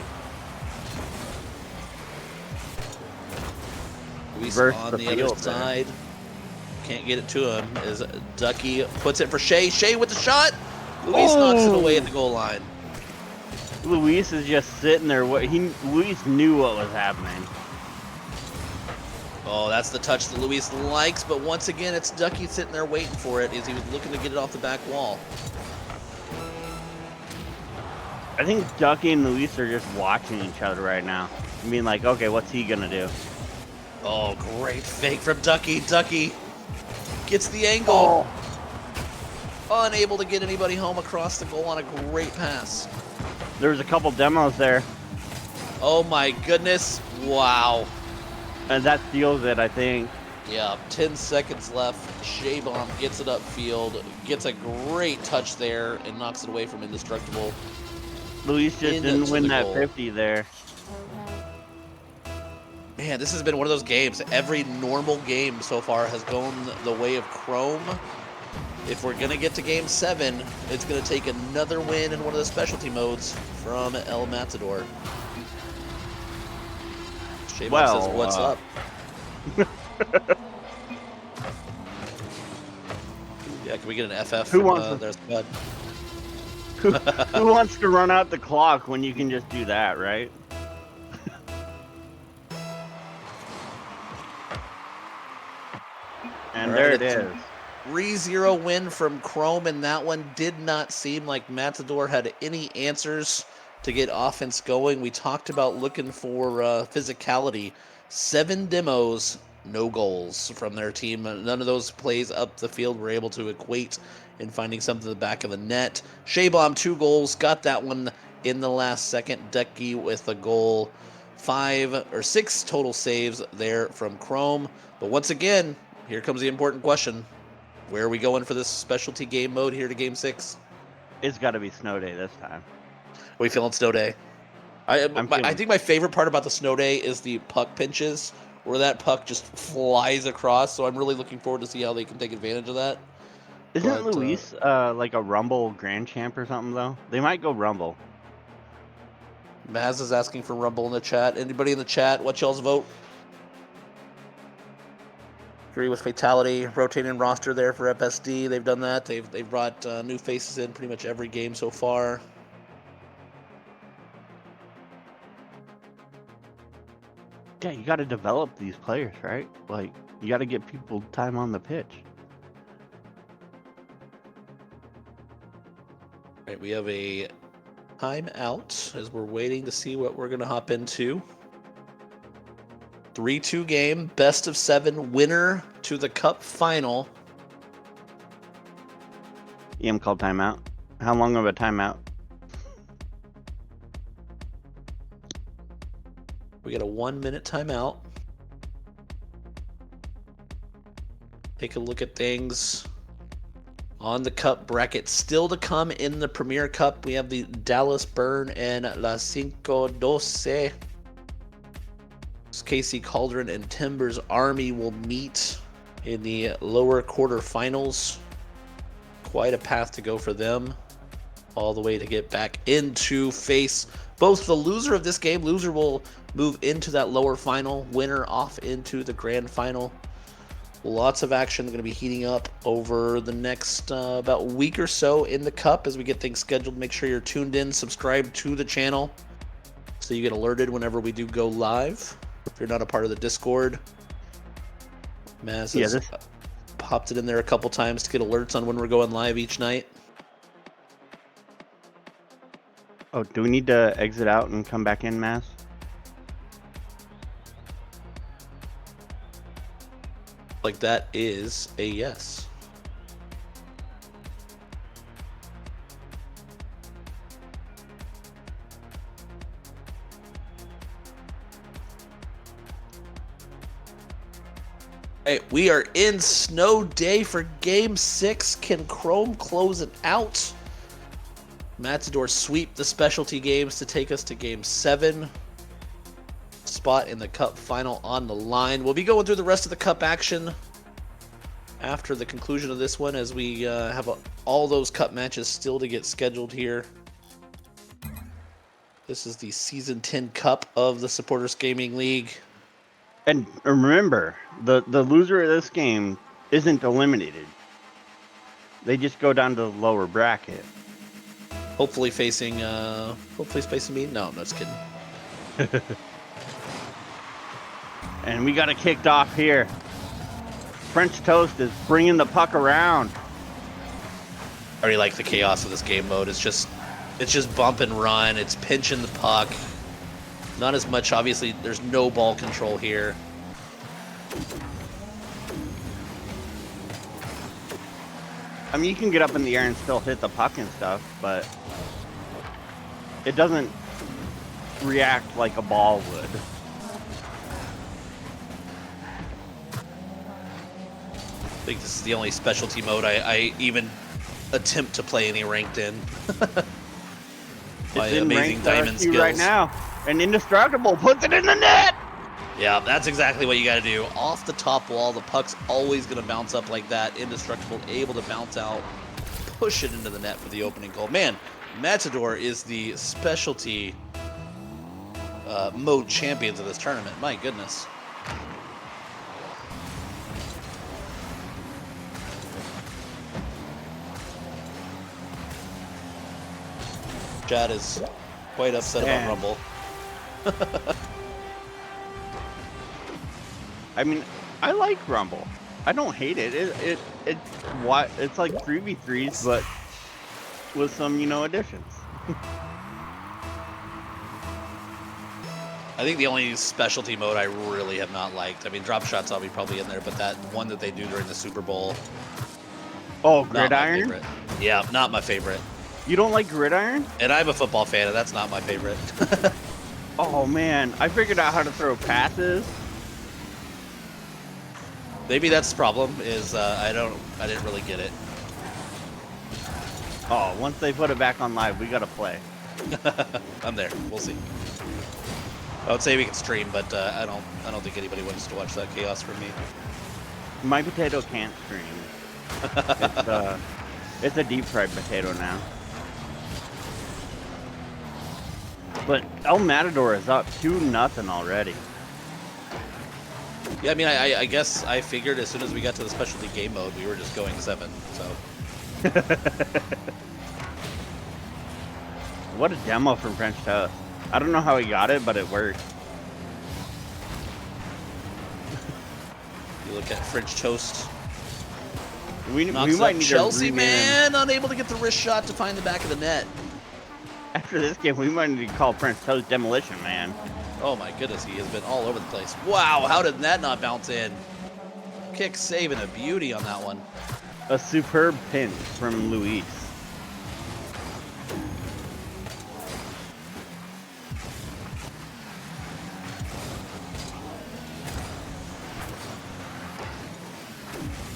Luis on the other side. Can't get it to him as Ducky puts it for Shay. Shay with the shot. Luis knocks it away at the goal line. Luis is just sitting there. Luis knew what was happening. Oh, that's the touch that Luis likes, but once again, it's Ducky sitting there waiting for it as he was looking to get it off the back wall. I think Ducky and Luis are just watching each other right now. I mean, like, okay, what's he gonna do? Oh, great fake from Ducky. Ducky gets the angle. Unable to get anybody home across the goal on a great pass. There was a couple demos there. Oh my goodness. Wow. And that seals it, I think. Yeah, 10 seconds left. Shaybomb gets it upfield, gets a great touch there, and knocks it away from Indestructible. Luis just didn't win that 50 there. Man, this has been one of those games. Every normal game so far has gone the way of Chrome. If we're going to get to Game 7, it's going to take another win in one of the specialty modes from El Matador. Shaybomb says, what's up? Yeah, can we get an FF Who from wants their squad? Who wants to run out the clock when you can just do that, right? And there it is. 3-0 win from Chrome, and that one did not seem like Matador had any answers to get offense going. We talked about looking for physicality. 7 demos, no goals from their team. None of those plays up the field were able to equate in finding something in the back of the net. Shaybomb, 2 goals, got that one in the last second. Ducky with a goal. 5 or 6 total saves there from Chrome. But once again, here comes the important question. Where are we going for this specialty game mode here to Game 6? It's got to be snow day this time. Are we feeling snow day? I think my favorite part about the snow day is the puck pinches, where that puck just flies across. So I'm really looking forward to see how they can take advantage of that. Isn't Luis like a Rumble Grand Champ or something, though? They might go Rumble. Maz is asking for Rumble in the chat. Anybody in the chat, what's y'all's vote? Agree with Fatality, rotating roster there for FSD. They've done that. They've brought new faces in pretty much every game so far. Yeah, you got to develop these players, right? Like, you got to get people time on the pitch. Right, we have a timeout as we're waiting to see what we're going to hop into. 3-2 game, best of 7, winner to the cup final. EM called timeout. How long of a timeout? We got a 1-minute timeout. Take a look at things on the cup bracket. Still to come in the Premier Cup, we have the Dallas Burn and La Cinco Doce. KC Cauldron and Timbers Army will meet in the lower quarterfinals. Quite a path to go for them, all the way to get back into face both the loser of this game. Loser will move into that lower final, winner off into the grand final. Lots of action going to be heating up over the next about week or so in the cup as we get things scheduled. Make sure you're tuned in, subscribe to the channel so you get alerted whenever we do go live. If you're not a part of the Discord, Maz has popped it in there a couple times to get alerts on when we're going live each night. Oh, do we need to exit out and come back in, Maz? Like that is a yes. Hey, we are in snow day for game 6. Can Chrome close it out? Matador sweep the specialty games to take us to game 7. Spot in the cup final on the line. We'll be going through the rest of the cup action after the conclusion of this one, as we have all those cup matches still to get scheduled here. This is the Season 10 Cup of the Supporters Gaming League. And remember, the loser of this game isn't eliminated. They just go down to the lower bracket. Hopefully facing me. No, I'm just kidding. And we got it kicked off here. French Toast is bringing the puck around. I already like the chaos of this game mode. It's just bump and run. It's pinching the puck. Not as much, obviously, there's no ball control here. I mean, you can get up in the air and still hit the puck and stuff, but it doesn't react like a ball would. I think this is the only specialty mode I even attempt to play any ranked in. My amazing diamond skills right now. And Indestructible puts it in the net! Yeah, that's exactly what you got to do. Off the top wall, the puck's always going to bounce up like that. Indestructible able to bounce out, push it into the net for the opening goal. Man, Matador is the specialty mode champions of this tournament. My goodness. Chad is quite upset about Rumble. I mean, I like Rumble. I don't hate it. It's like 3v3s, but with some, additions. I think the only specialty mode I really have not liked. I mean, drop shots I'll be probably in there, but that one that they do during the Super Bowl. Oh, Gridiron? Yeah, not my favorite. You don't like Gridiron? And I'm a football fan, and that's not my favorite. Oh man, I figured out how to throw passes. Maybe that's the problem. Is I didn't really get it. Oh, once they put it back on live, we gotta play. I'm there. We'll see. I would say we can stream, but I don't think anybody wants to watch that chaos from me. My potato can't stream. It's a deep fried potato now. But El Matador is up 2-0 already. Yeah, I mean, I guess I figured as soon as we got to the specialty game mode, we were just going 7. So. What a demo from French Toast. I don't know how he got it, but it worked. You look at French Toast. We might need Chelsea, man, unable to get the wrist shot to find the back of the net. After this game, we might need to call French Toast Demolition Man. Oh my goodness, he has been all over the place. Wow, how did that not bounce in? Kick saving a beauty on that one. A superb pinch from Luis.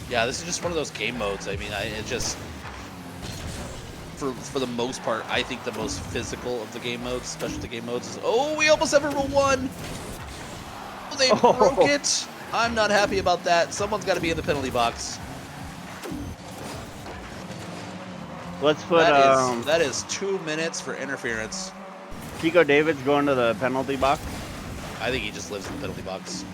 Yeah, this is just one of those game modes. I mean, it just for the most part, I think the most physical of the game modes, especially the game modes, is oh, we almost have a rule one. Oh, they broke it. I'm not happy about that. Someone's got to be in the penalty box. Let's put that is 2 minutes for interference. Pico David's going to the penalty box. I think he just lives in the penalty box.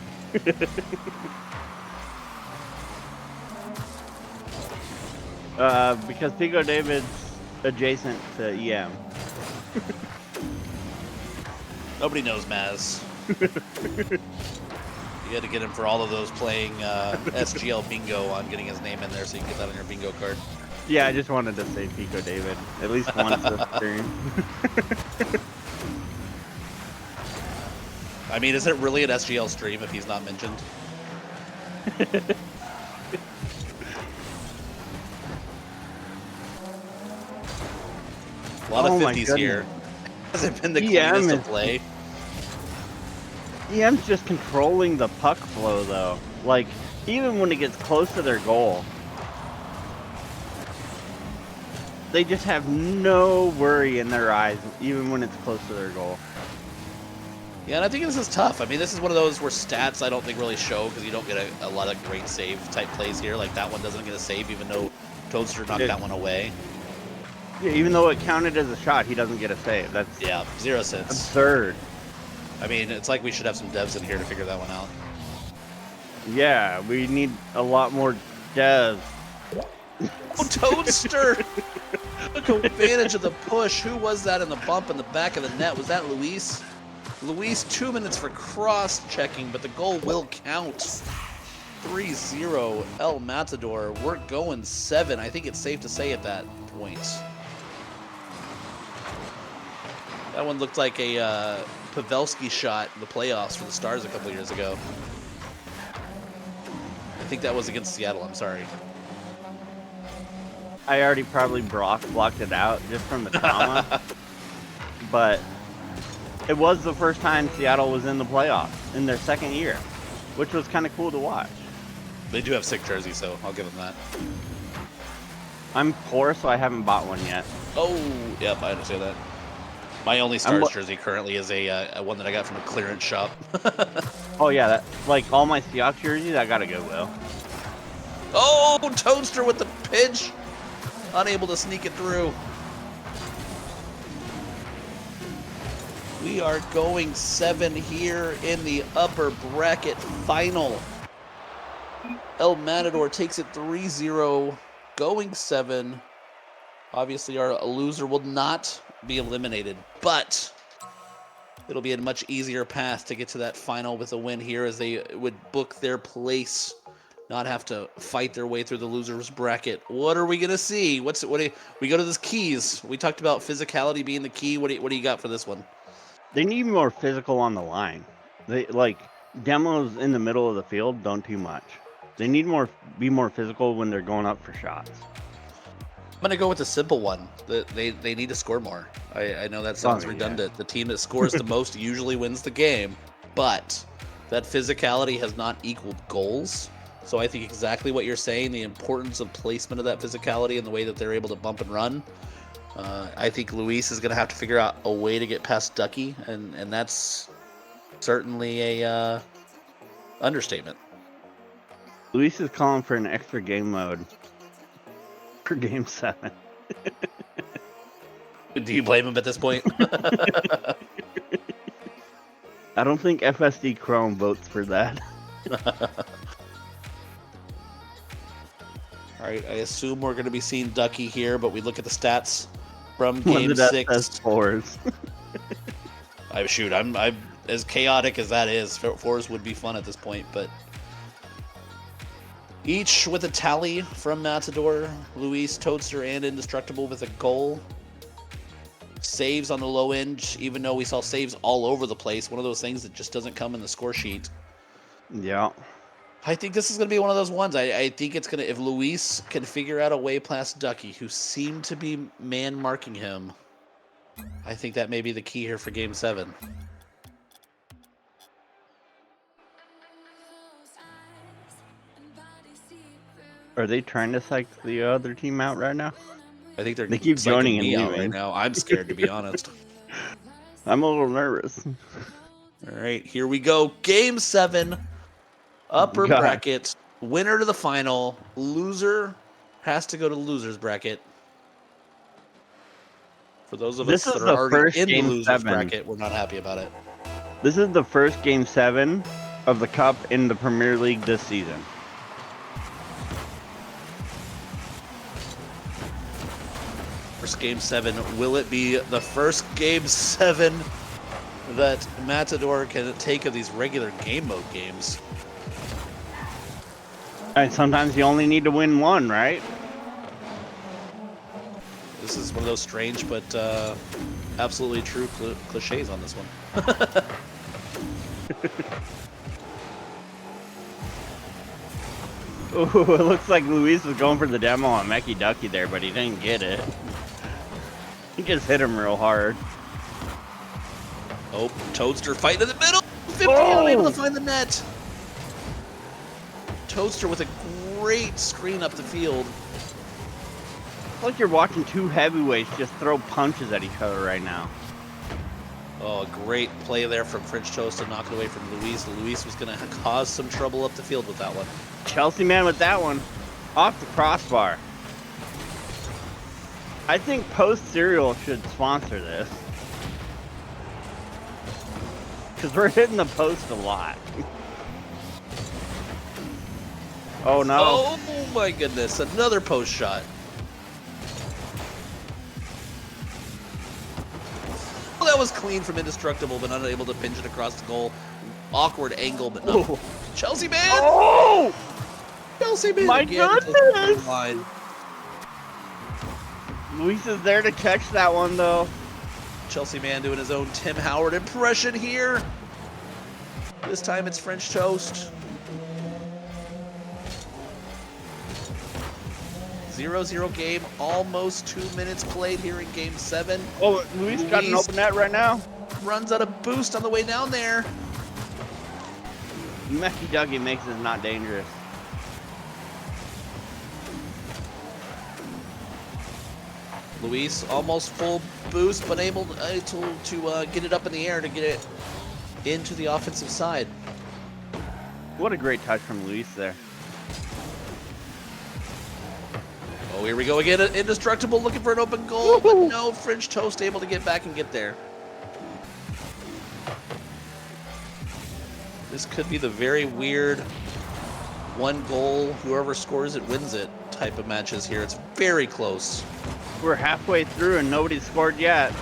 Because Pico David's adjacent to EM. Nobody knows Maz. You had to get him for all of those playing SGL bingo on getting his name in there so you can get that on your bingo card. Yeah, I just wanted to say Pico David at least once this stream. I mean, is it really an SGL stream if he's not mentioned? A lot of 50s here. Hasn't been the cleanest to play. EM's just controlling the puck flow, though. Like, even when it gets close to their goal, they just have no worry in their eyes, even when it's close to their goal. Yeah, and I think this is tough. I mean, this is one of those where stats I don't think really show because you don't get a lot of great save type plays here. Like, that one doesn't get a save, even though Toadster knocked that one away. Yeah, even though it counted as a shot, he doesn't get a save. That's 0 cents. Absurd. I mean, it's like we should have some devs in here to figure that one out. Yeah, we need a lot more devs. Oh, Toadster! Took advantage of the push. Who was that in the bump in the back of the net? Was that Luis? Luis, 2 minutes for cross-checking, but the goal will count. 3-0 El Matador. We're going 7. I think it's safe to say at that point. That one looked like a Pavelski shot in the playoffs for the Stars a couple years ago. I think that was against Seattle. I'm sorry. I already probably blocked it out just from the trauma. But it was the first time Seattle was in the playoffs in their second year, which was kind of cool to watch. They do have sick jerseys, so I'll give them that. I'm poor, so I haven't bought one yet. Oh, yep, I understand that. My only Stars jersey currently is a one that I got from a clearance shop. Oh yeah, like all my Seahawks jerseys, I gotta Goodwill. Oh, Toadster with the pinch, unable to sneak it through. We are going 7 here in the upper bracket final. El Matador takes it 3-0, going 7. Obviously, our loser will not be eliminated, but it'll be a much easier path to get to that final with a win here, as they would book their place, not have to fight their way through the losers bracket. What are we gonna see? We go to this keys? We talked about physicality being the key. What do you got for this one? They need more physical on the line. They like demos in the middle of the field don't do much. They need be more physical when they're going up for shots. I'm going to go with the simple one. They need to score more. I know that sounds redundant. Yeah. The team that scores the most usually wins the game, but that physicality has not equaled goals. So I think exactly what you're saying, the importance of placement of that physicality and the way that they're able to bump and run. I think Luis is going to have to figure out a way to get past Ducky, and that's certainly a understatement. Luis is calling for an extra game mode for Game 7. Do you blame him at this point? I don't think FSD Chrome votes for that. All right, I assume we're going to be seeing Ducky here, but we look at the stats from Game 6. Fours. I'm as chaotic as that is. Fours would be fun at this point, but each with a tally from Matador, Luis, Toadster, and Indestructible with a goal. saves on the low end, even though we saw saves all over the place. One of those things that just doesn't come in the score sheet. Yeah. I think this is going to be one of those ones. I think it's going to, if Luis can figure out a way past Ducky, who seemed to be man marking him, I think that may be the key here for Game 7. Are they trying to psych the other team out right now? I think they're They keep psyching joining and me out leaving. right now. I'm scared, to be honest. I'm a little nervous. All right, here we go. Game 7, upper God. bracket, winner to the final. Loser has to go to loser's bracket. For those of This us is that are the already first in the Game loser's 7. bracket, we're not happy about it. This is the first Game 7 of the Cup in the Premier League this season. First Game 7. Will it be the first Game 7 that Matador can take of these regular game mode games? And sometimes you only need to win one, right? This is one of those strange but absolutely true cliches on this one. Ooh, it looks like Luis was going for the demo on Mecky Ducky there, but he didn't get it. He just hit him real hard. Oh, Toadster fighting in the middle. 50 Oh! unable to find the net. Toadster with a great screen up the field. It's like you're watching two heavyweights just throw punches at each other right now. Oh, a great play there from French Toast to knock it away from Luis. Luis was going to cause some trouble up the field with that one. Chelsea man with that one. Off the crossbar. I think Post Cereal should sponsor this. Because we're hitting the post a lot. Oh no. Oh my goodness, another post shot. Well, that was clean from Indestructible, but unable to pinch it across the goal. Awkward angle, but no. Ooh. Chelsea man! Oh! Chelsea man My again. goodness! Line. Luis is there to catch that one though. Chelsea man doing his own Tim Howard impression here. This time it's French Toast. 0-0 game, almost 2 minutes played here in Game 7. Oh, Luis got an open net right now. Runs out of boost on the way down there. Mecky Dougie makes it not dangerous. Luis almost full boost, but able to get it up in the air to get it into the offensive side. What a great touch from Luis there. Oh, here we go again. Indestructible looking for an open goal, but no, French Toast able to get back and get there. This could be the very weird one goal, whoever scores it wins it type of matches here. It's very close. We're halfway through and nobody's scored yet.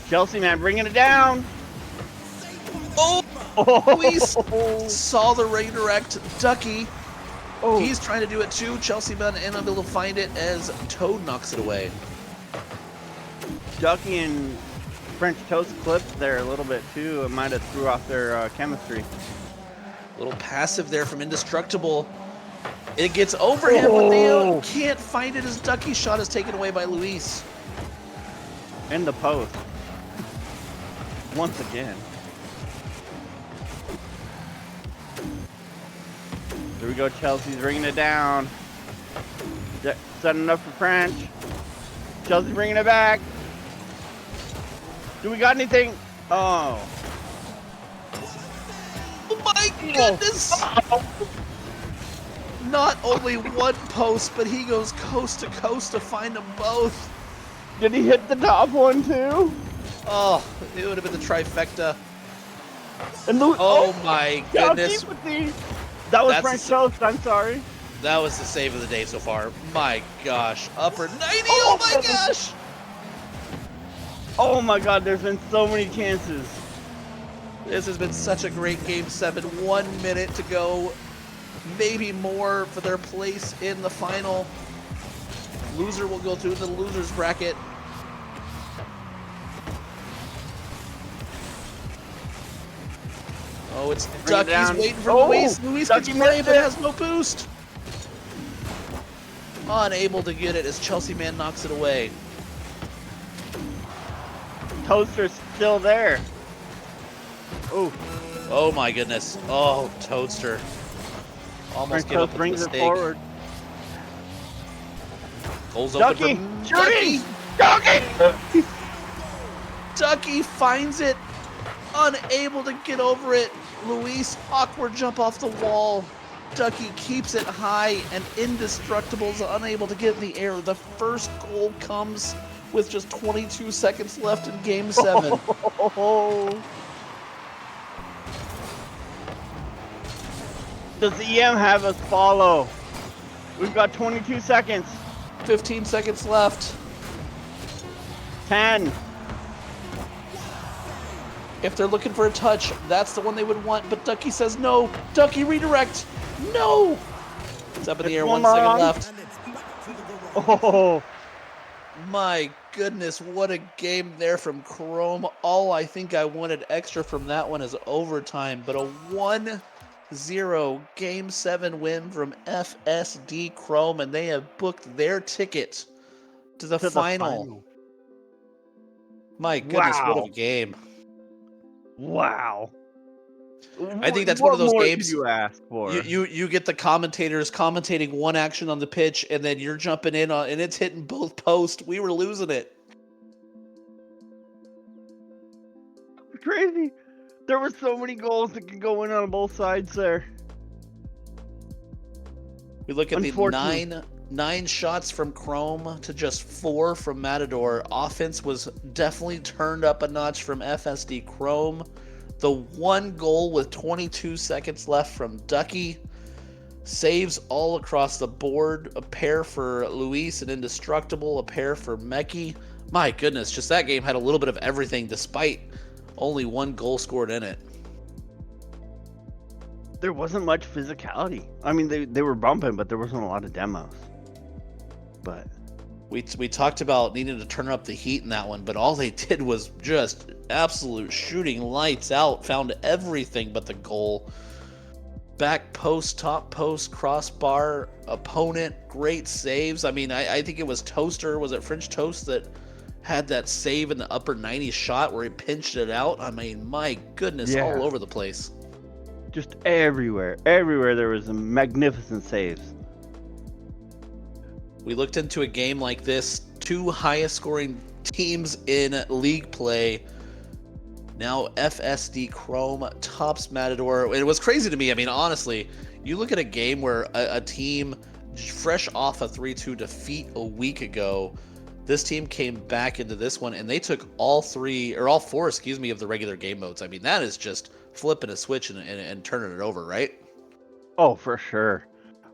Chelsea man bringing it down. Oh, Luis saw the redirect. Ducky, he's trying to do it too. Chelsea man unable to find it as Toad knocks it away. Ducky and French Toast clipped there a little bit too. It might have threw off their chemistry. A little passive there from Indestructible. It gets over him, but they can't find it as Ducky's shot is taken away by Luis. In the post. Once again. Here we go, Chelsea's bringing it down. Setting up for French. Chelsea bringing it back. Do we got anything? Oh. Oh my goodness! Not only one post, but he goes coast to coast to find them both. Did he hit the top one too? Oh, it would have been the trifecta. And oh my goodness. That was French Toast, I'm sorry. That was the save of the day so far. My gosh. Upper 90, oh my gosh! Oh my god, there's been so many chances. This has been such a great Game 7. 1 minute to go. Maybe more for their place in the final. Loser will go through the losers bracket. Oh, it's Ducky's waiting for Luis. Luis gets play, but has no boost. Unable to get it as Chelsea Man knocks it away. Toaster's still there. Oh. Oh my goodness. Oh, Toaster. Almost give up a brings mistake. it forward. Goals Ducky! open for Ducky! Ducky! Ducky finds it. Unable to get over it. Luis, awkward jump off the wall. Ducky keeps it high, and Indestructible's unable to get in the air. The first goal comes with just 22 seconds left in Game 7. Does the EM have us follow? We've got 22 seconds. 15 seconds left. 10. If they're looking for a touch, that's the one they would want, but Ducky says no. Ducky redirect. No! It's up in the air, 1 second left. Oh. My goodness, what a game there from Chrome. All I think I wanted extra from that one is overtime, but a 1-0 Game 7 win from FSD Chrome, and they have booked their ticket to the final. My goodness, what a game. Wow. I think that's one of those games you ask for. You get the commentators commentating one action on the pitch, and then you're jumping in on, and it's hitting both posts. We were losing it. Crazy. There were so many goals that could go in on both sides there. We look at the nine shots from Chrome to just 4 from Matador. Offense was definitely turned up a notch from FSD Chrome. The 1 goal with 22 seconds left from Ducky. Saves all across the board. A pair for Luis and Indestructible. A pair for Meki. My goodness, just that game had a little bit of everything despite only 1 goal scored in it. There wasn't much physicality. I mean, they were bumping, but there wasn't a lot of demos. But we talked about needing to turn up the heat in that one, but all they did was just absolute shooting lights out. Found everything but the goal. Back post, top post, crossbar, opponent, great saves. I mean, I think it was Toaster, was it French Toast, that had that save in the upper 90 shot where he pinched it out. I mean, my goodness, all over the place. Just everywhere. Everywhere there was magnificent saves. We looked into a game like this, 2 highest scoring teams in league play. Now FSD Chrome tops Matador. It was crazy to me. I mean, honestly, you look at a game where a team fresh off a 3-2 defeat a week ago, this team came back into this one and they took all 4 of the regular game modes. I mean, that is just flipping a switch and turning it over, right? Oh, for sure.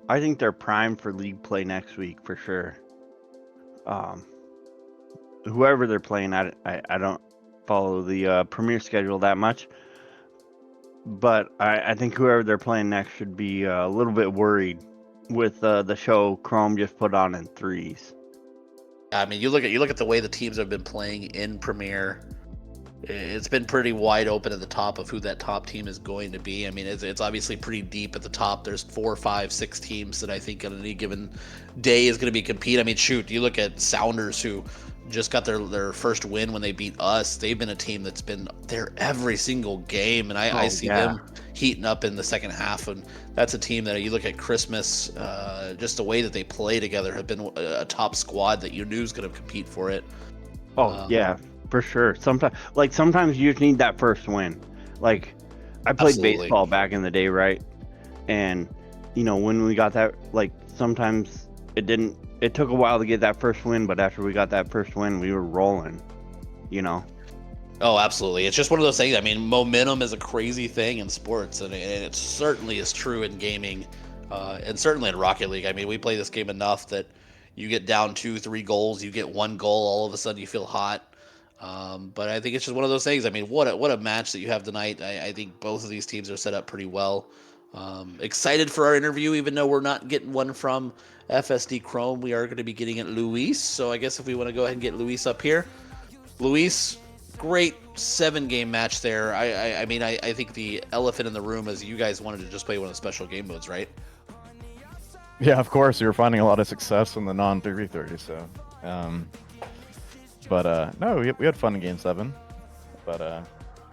I think they're primed for league play next week for sure. Whoever they're playing, I don't follow the Premier schedule that much, but I think whoever they're playing next should be a little bit worried with the show Chrome just put on in 3s. I mean, you look at the way the teams have been playing in Premier. It's been pretty wide open at the top of who that top team is going to be. I mean, it's obviously pretty deep at the top. There's 4, 5, 6 teams that I think on any given day is going to be compete. I mean, shoot, you look at Sounders, who just got their first win when they beat us. They've been a team that's been there every single game, and I see them heating up in the second half. And that's a team that you look at Christmas, just the way that they play together, have been a top squad that you knew is going to compete for it. For sure. Sometimes you just need that first win. Like, I played baseball back in the day, right? And, when we got that, like, sometimes it took a while to get that first win, but after we got that first win, we were rolling, Oh, absolutely. It's just one of those things. I mean, momentum is a crazy thing in sports, and it certainly is true in gaming, and certainly in Rocket League. I mean, we play this game enough that you get down 2, 3 goals, you get 1 goal, all of a sudden you feel hot. But I think it's just one of those things. I mean, what a match that you have tonight. I think both of these teams are set up pretty well. Excited for our interview, even though we're not getting one from FSD Chrome. We are going to be getting it Luis. So I guess if we want to go ahead and get Luis up here. Luis, great 7-game match there. I mean, I think the elephant in the room is you guys wanted to just play one of the special game modes, right? Yeah, of course. We were finding a lot of success in the non-3v30, so. No, we had fun in Game 7. But,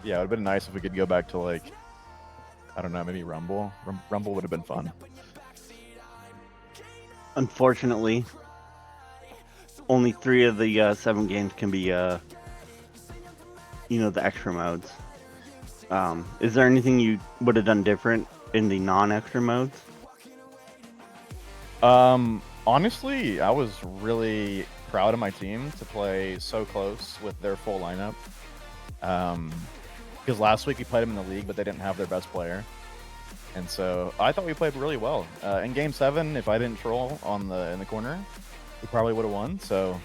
yeah, it would have been nice if we could go back to, like, I don't know, maybe Rumble. Rumble would have been fun. Unfortunately, only 3 of the 7 games can be, the extra modes. Is there anything you would have done different in the non-extra modes? Honestly, I was really proud of my team to play so close with their full lineup. Because last week we played them in the league, but they didn't have their best player. And so I thought we played really well. In Game 7, if I didn't troll in the corner, we probably would have won. So,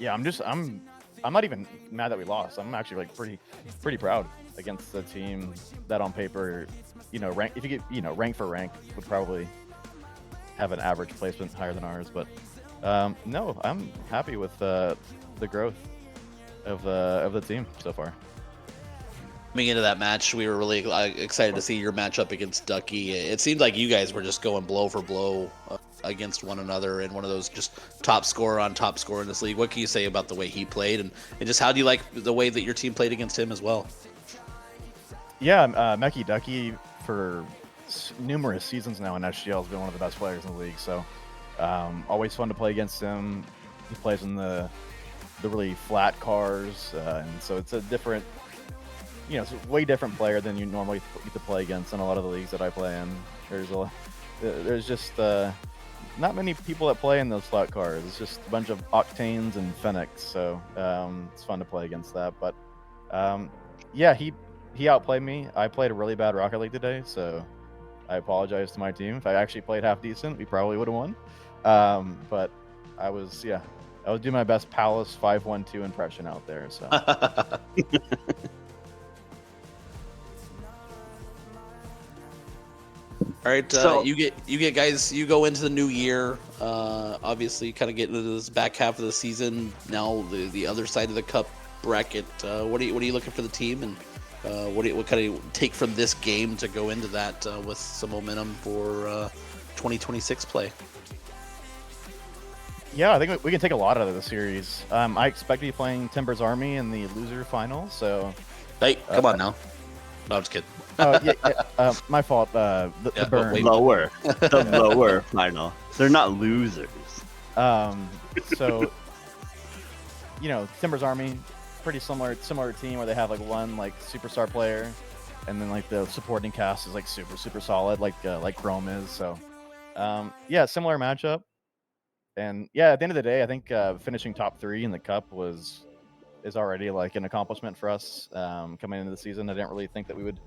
yeah, I'm not even mad that we lost. I'm actually like pretty proud against the team that on paper, rank, if you get rank for rank, would probably have an average placement higher than ours. But no, I'm happy with the growth of the team so far. Coming into that match, we were really excited to see your matchup against Ducky. It seemed like you guys were just going blow for blow against one another, and one of those just top scorer on top scorer in this league. What can you say about the way he played, and just how do you like the way that your team played against him as well? Yeah, Meki Ducky for numerous seasons now in SGL has been one of the best players in the league. So always fun to play against him. He plays in the really flat cars, and so it's a different. It's a way different player than you normally get to play against in a lot of the leagues that I play in. There's just not many people that play in those flat cars. It's just a bunch of Octanes and Fenix, so it's fun to play against that. But yeah, he outplayed me. I played a really bad Rocket League today, so I apologize to my team. If I actually played half decent, we probably would have won. But I was doing my best Palace 5-1-2 impression out there. So. All right, so, you get guys. You go into the new year. Obviously, kind of get into this back half of the season. Now the other side of the cup bracket. What are you looking for the team, and what kind of take from this game to go into that with some momentum for 2026 play? Yeah, I think we can take a lot out of the series. I expect to be playing Timber's Army in the loser final. So, hey, come on now. No, I'm just kidding. My fault. The burn. The lower final. They're not losers. So, Timber's Army, pretty similar team where they have like one like superstar player, and then like the supporting cast is like super solid, like Chrome is. So, yeah, similar matchup. And yeah, at the end of the day, I think finishing top 3 in the cup is already like an accomplishment for us coming into the season. I didn't really think that we would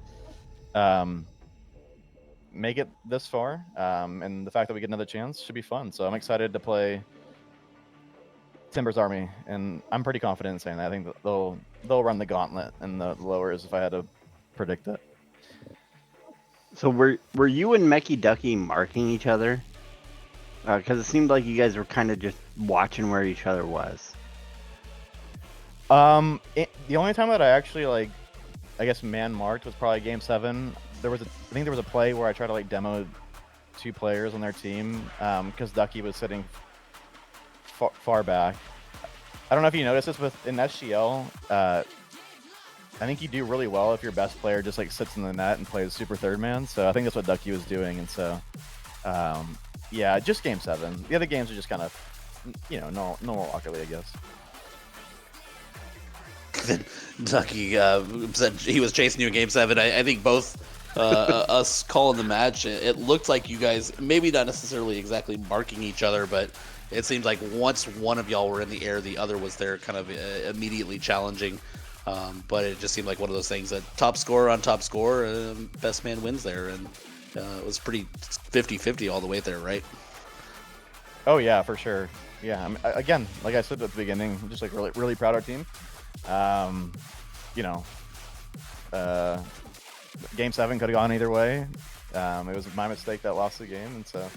make it this far, and the fact that we get another chance should be fun. So I'm excited to play Timber's Army, and I'm pretty confident in saying that. I think that they'll run the gauntlet in the lowers if I had to predict it. So were you and Meki Ducky marking each other? Because it seemed like you guys were kind of just watching where each other was. The only time that I actually I guess man marked was probably Game 7. I think there was a play where I tried to like demo 2 players on their team because Ducky was sitting far back. I don't know if you noticed this in SGL. I think you do really well if your best player just like sits in the net and plays super third man. So I think that's what Ducky was doing, and so yeah, just Game 7. The other games are just kind of normal Rocket League, I guess. Ducky said he was chasing you in Game 7. I think both us calling the match, it looked like you guys, maybe not necessarily exactly marking each other, but it seems like once one of y'all were in the air, the other was there kind of immediately challenging. But it just seemed like one of those things that top scorer on top scorer, best man wins there. And it was pretty 50-50 all the way there, right? Oh, yeah, for sure. Yeah, again, like I said at the beginning, I'm just like really proud of our team. Game 7 could have gone either way. It was my mistake that lost the game, and so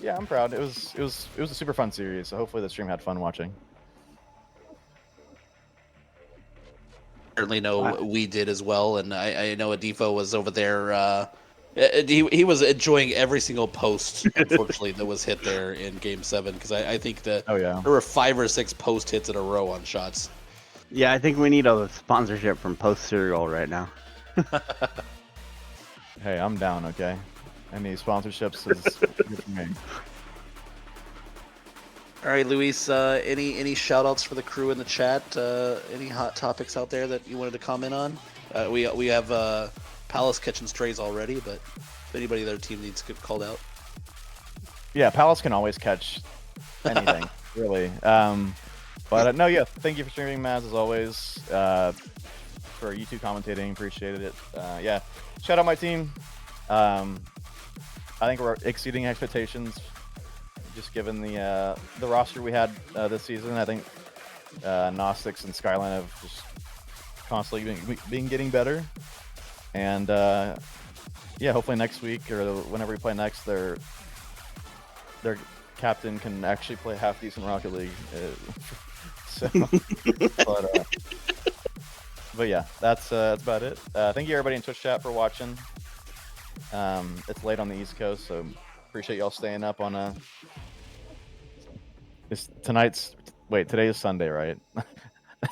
yeah, I'm proud. It was a super fun series. So hopefully the stream had fun watching. Certainly know we did as well, and I know Adifo was over there. He was enjoying every single post, unfortunately, that was hit there in Game 7, because I think that there were 5 or 6 post hits in a row on shots. Yeah, I think we need a sponsorship from Post Cereal right now. Hey, I'm down, okay? Any sponsorships is good for me. All right, Luis, any shout-outs for the crew in the chat? Any hot topics out there that you wanted to comment on? We have Palace catching strays already, but if anybody on their team needs to get called out. Yeah, Palace can always catch anything, really. But no, yeah, thank you for streaming, Maz, as always. For you two commentating, appreciated it. Yeah, shout out my team. I think we're exceeding expectations, just given the roster we had this season. I think Gnostics and Skyline have just constantly been getting better. And yeah, hopefully next week or whenever we play next, their captain can actually play half decent Rocket League. So, but yeah, that's about it. Thank you everybody in Twitch chat for watching. It's late on the East Coast, so appreciate y'all staying up on today is Sunday, right?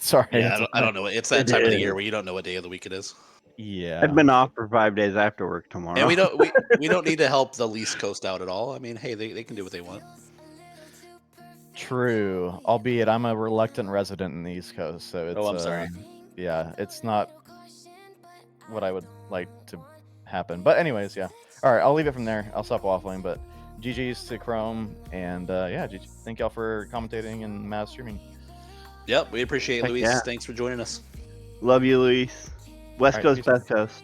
Sorry. Yeah, I don't know. It's that time of the year where you don't know what day of the week it is. Yeah. I've been off for 5 days after work tomorrow. And we don't need to help the East Coast out at all. I mean, hey, they can do what they want. True, albeit I'm a reluctant resident in the East Coast, so it's. Oh, I'm sorry. Yeah, it's not what I would like to happen. But anyways, yeah. All right, I'll leave it from there. I'll stop waffling, but GG's to Chrome, and yeah, thank y'all for commentating and Maz streaming. Yep, we appreciate it, Luis. Yeah. Thanks for joining us. Love you, Luis. West Coast, Best Coast.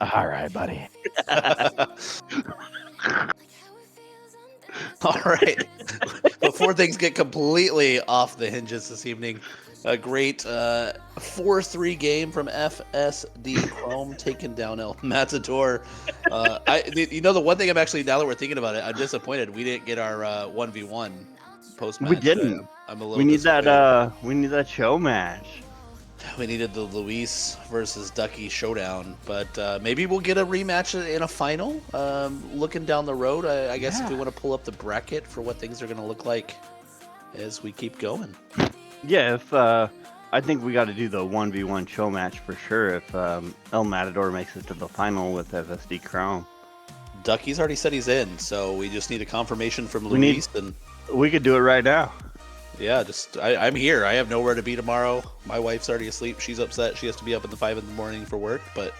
All right, buddy. All right. Before things get completely off the hinges this evening, a great 4-3 game from FSD Chrome taking down El Matador. The one thing I'm actually, now that we're thinking about it, I'm disappointed we didn't get our 1v1 post match. We didn't. I'm a little. We need that show match. We needed the Luis versus Ducky showdown, but maybe we'll get a rematch in a final. Looking down the road, I guess if we want to pull up the bracket for what things are going to look like as we keep going. Yeah, if I think we got to do the 1v1 show match for sure if El Matador makes it to the final with FSD Chrome. Ducky's already said he's in, so we just need a confirmation from Luis. We could do it right now. Yeah, I'm here. I have nowhere to be tomorrow. My wife's already asleep. She's upset. She has to be up at 5 a.m. for work, but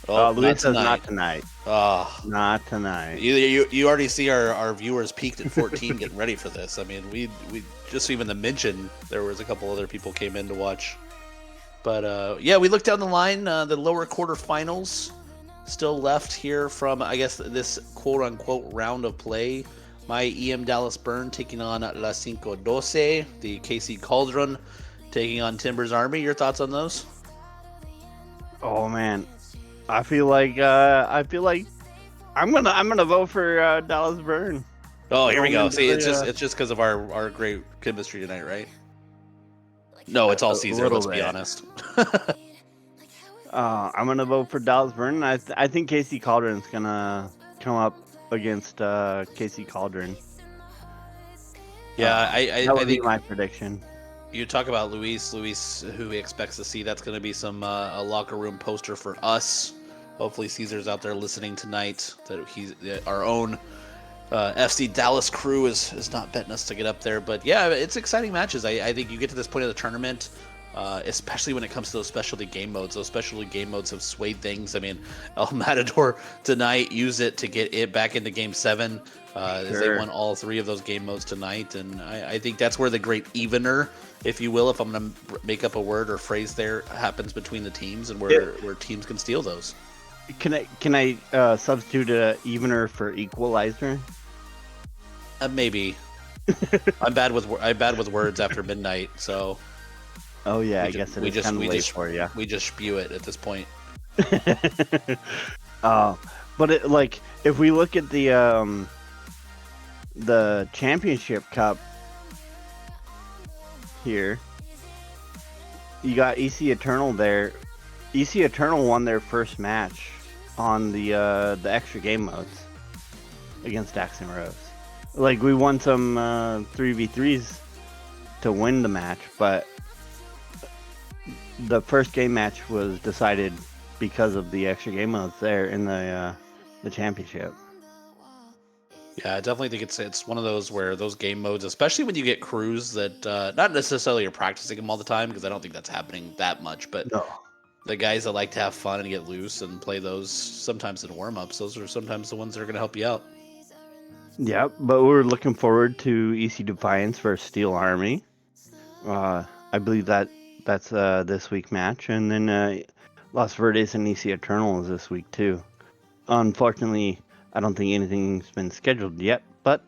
Luis says not tonight. Not tonight. You already see our viewers peaked at 14 getting ready for this. I mean, we just even to mention there was a couple other people came in to watch. But yeah, we looked down the line. The lower quarterfinals still left here from, I guess, this quote unquote round of play. My EM Dallas Burn taking on La Cinco Doce, the KC Cauldron taking on Timbers Army. Your thoughts on those? Oh man, I feel like I'm gonna vote for Dallas Burn. Oh, here we go. See, it's just because of our great chemistry tonight, right? No, it's all Caesar. Let's be honest. I'm gonna vote for Dallas Burn. I think KC Cauldron's gonna come up against KC Cauldron. Yeah, that would be my prediction. You talk about Luis, who he expects to see. That's going to be some a locker room poster for us. Hopefully Caesar's out there listening tonight. That our own FC Dallas crew is not betting us to get up there. But yeah, it's exciting matches. I think you get to this point of the tournament, especially when it comes to those specialty game modes. Those specialty game modes have swayed things. I mean, El Matador tonight used it to get it back into Game 7. As they won all 3 of those game modes tonight. And I think that's where the great evener, if you will, if I'm going to make up a word or phrase there, happens between the teams and where teams can steal those. Can I substitute a evener for equalizer? Maybe. I'm bad with words after midnight, so. Oh yeah, I guess it is kind of late for you. We just spew it at this point. But if we look at the championship cup here, you got EC Eternal there. EC Eternal won their first match on the extra game modes against Dax and Rose. Like, we won some 3v3s to win the match, but the first game match was decided because of the extra game modes there in the championship. Yeah, I definitely think it's one of those where those game modes, especially when you get crews that not necessarily are practicing them all the time, because I don't think that's happening that much, but No. the guys that like to have fun and get loose and play those sometimes in warm-ups, those are sometimes the ones that are going to help you out. Yeah, but we're looking forward to EC Defiance versus Steel Army. I believe that's this week match, and then Las Verdes and EC Eternal is this week too. Unfortunately, I don't think anything's been scheduled yet, but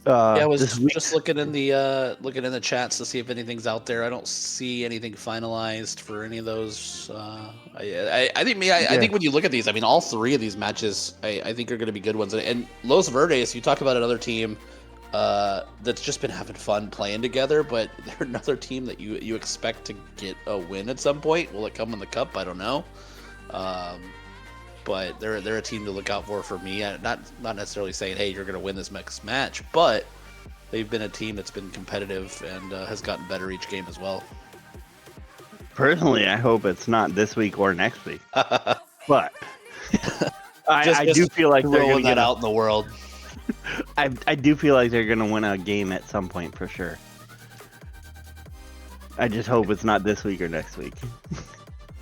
Yeah, I was this week, just looking in the chats to see if anything's out there. I don't see anything finalized for any of those. I think when you look at these, I mean, all three of these matches, I think are going to be good ones. And Los Verdes, you talk about another team that's just been having fun playing together, but they're another team that you expect to get a win at some point. Will it come in the cup? I don't know. But they're a team to look out for me. Not necessarily saying, hey, you're going to win this next match, but they've been a team that's been competitive and has gotten better each game as well. Personally, I hope it's not this week or next week. But I do feel like they're going to get out in the world. I do feel like they're going to win a game at some point for sure. I just hope it's not this week or next week.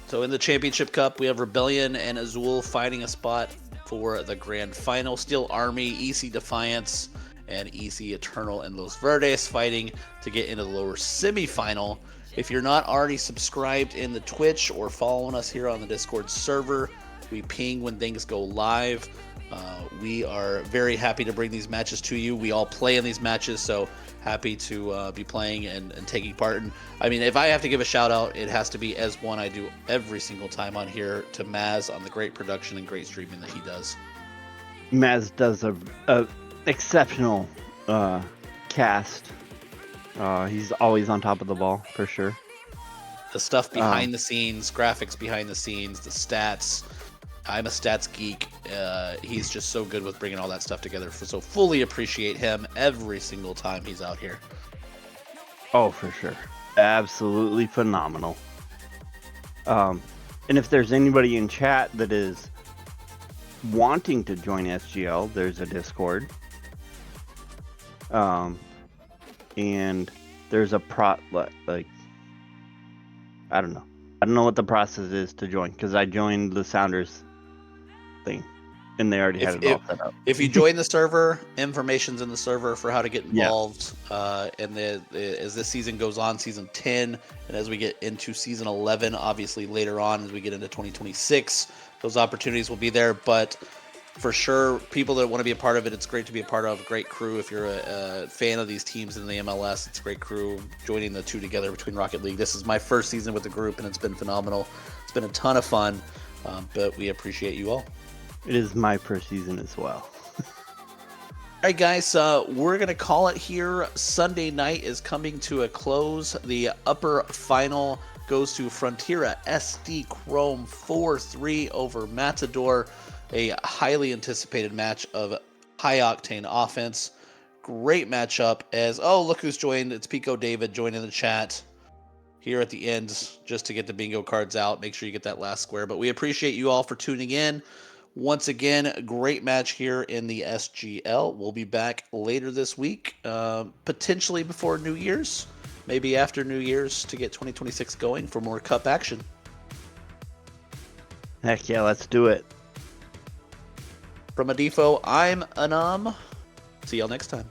So in the Championship Cup, we have Rebellion and Azul fighting a spot for the Grand Final. Steel Army, EC Defiance, and EC Eternal and Los Verdes fighting to get into the lower semifinal. If you're not already subscribed in the Twitch or following us here on the Discord server, we ping when things go live. We are very happy to bring these matches to you. We all play in these matches, so happy to be playing and taking part. And I mean, if I have to give a shout out, it has to be as one I do every single time on here to Maz on the great production and great streaming that he does. Maz does a exceptional cast. He's always on top of the ball for sure. The stuff behind the scenes, graphics behind the scenes, the stats. I'm a stats geek. He's just so good with bringing all that stuff together. So fully appreciate him every single time he's out here. Oh, for sure. Absolutely phenomenal. And if there's anybody in chat that is wanting to join SGL, there's a Discord. And there's a I don't know. I don't know what the process is to join because I joined the Sounders thing and they already had it all set up. If you join the server, information's in the server for how to get involved. Yeah. And as this season goes on, season 10, and as we get into season 11, obviously later on as we get into 2026, those opportunities will be there. But for sure, people that want to be a part of it, it's great to be a part of. Great crew. If you're a fan of these teams in the MLS, it's a great crew joining the two together between Rocket League. This is my first season with the group, and it's been phenomenal. It's been a ton of fun, but we appreciate you all. It is my first season as well. All right, guys, we're going to call it here. Sunday night is coming to a close. The upper final goes to Frontera SD Chrome 4-3 over Matador. A highly anticipated match of high-octane offense. Great matchup as, oh, look who's joined. It's Pico David joining the chat here at the end just to get the bingo cards out. Make sure you get that last square. But we appreciate you all for tuning in. Once again, a great match here in the SGL. We'll be back later this week, potentially before New Year's, maybe after New Year's to get 2026 going for more cup action. Heck yeah, let's do it. From Adifo, I'm Anam. See y'all next time.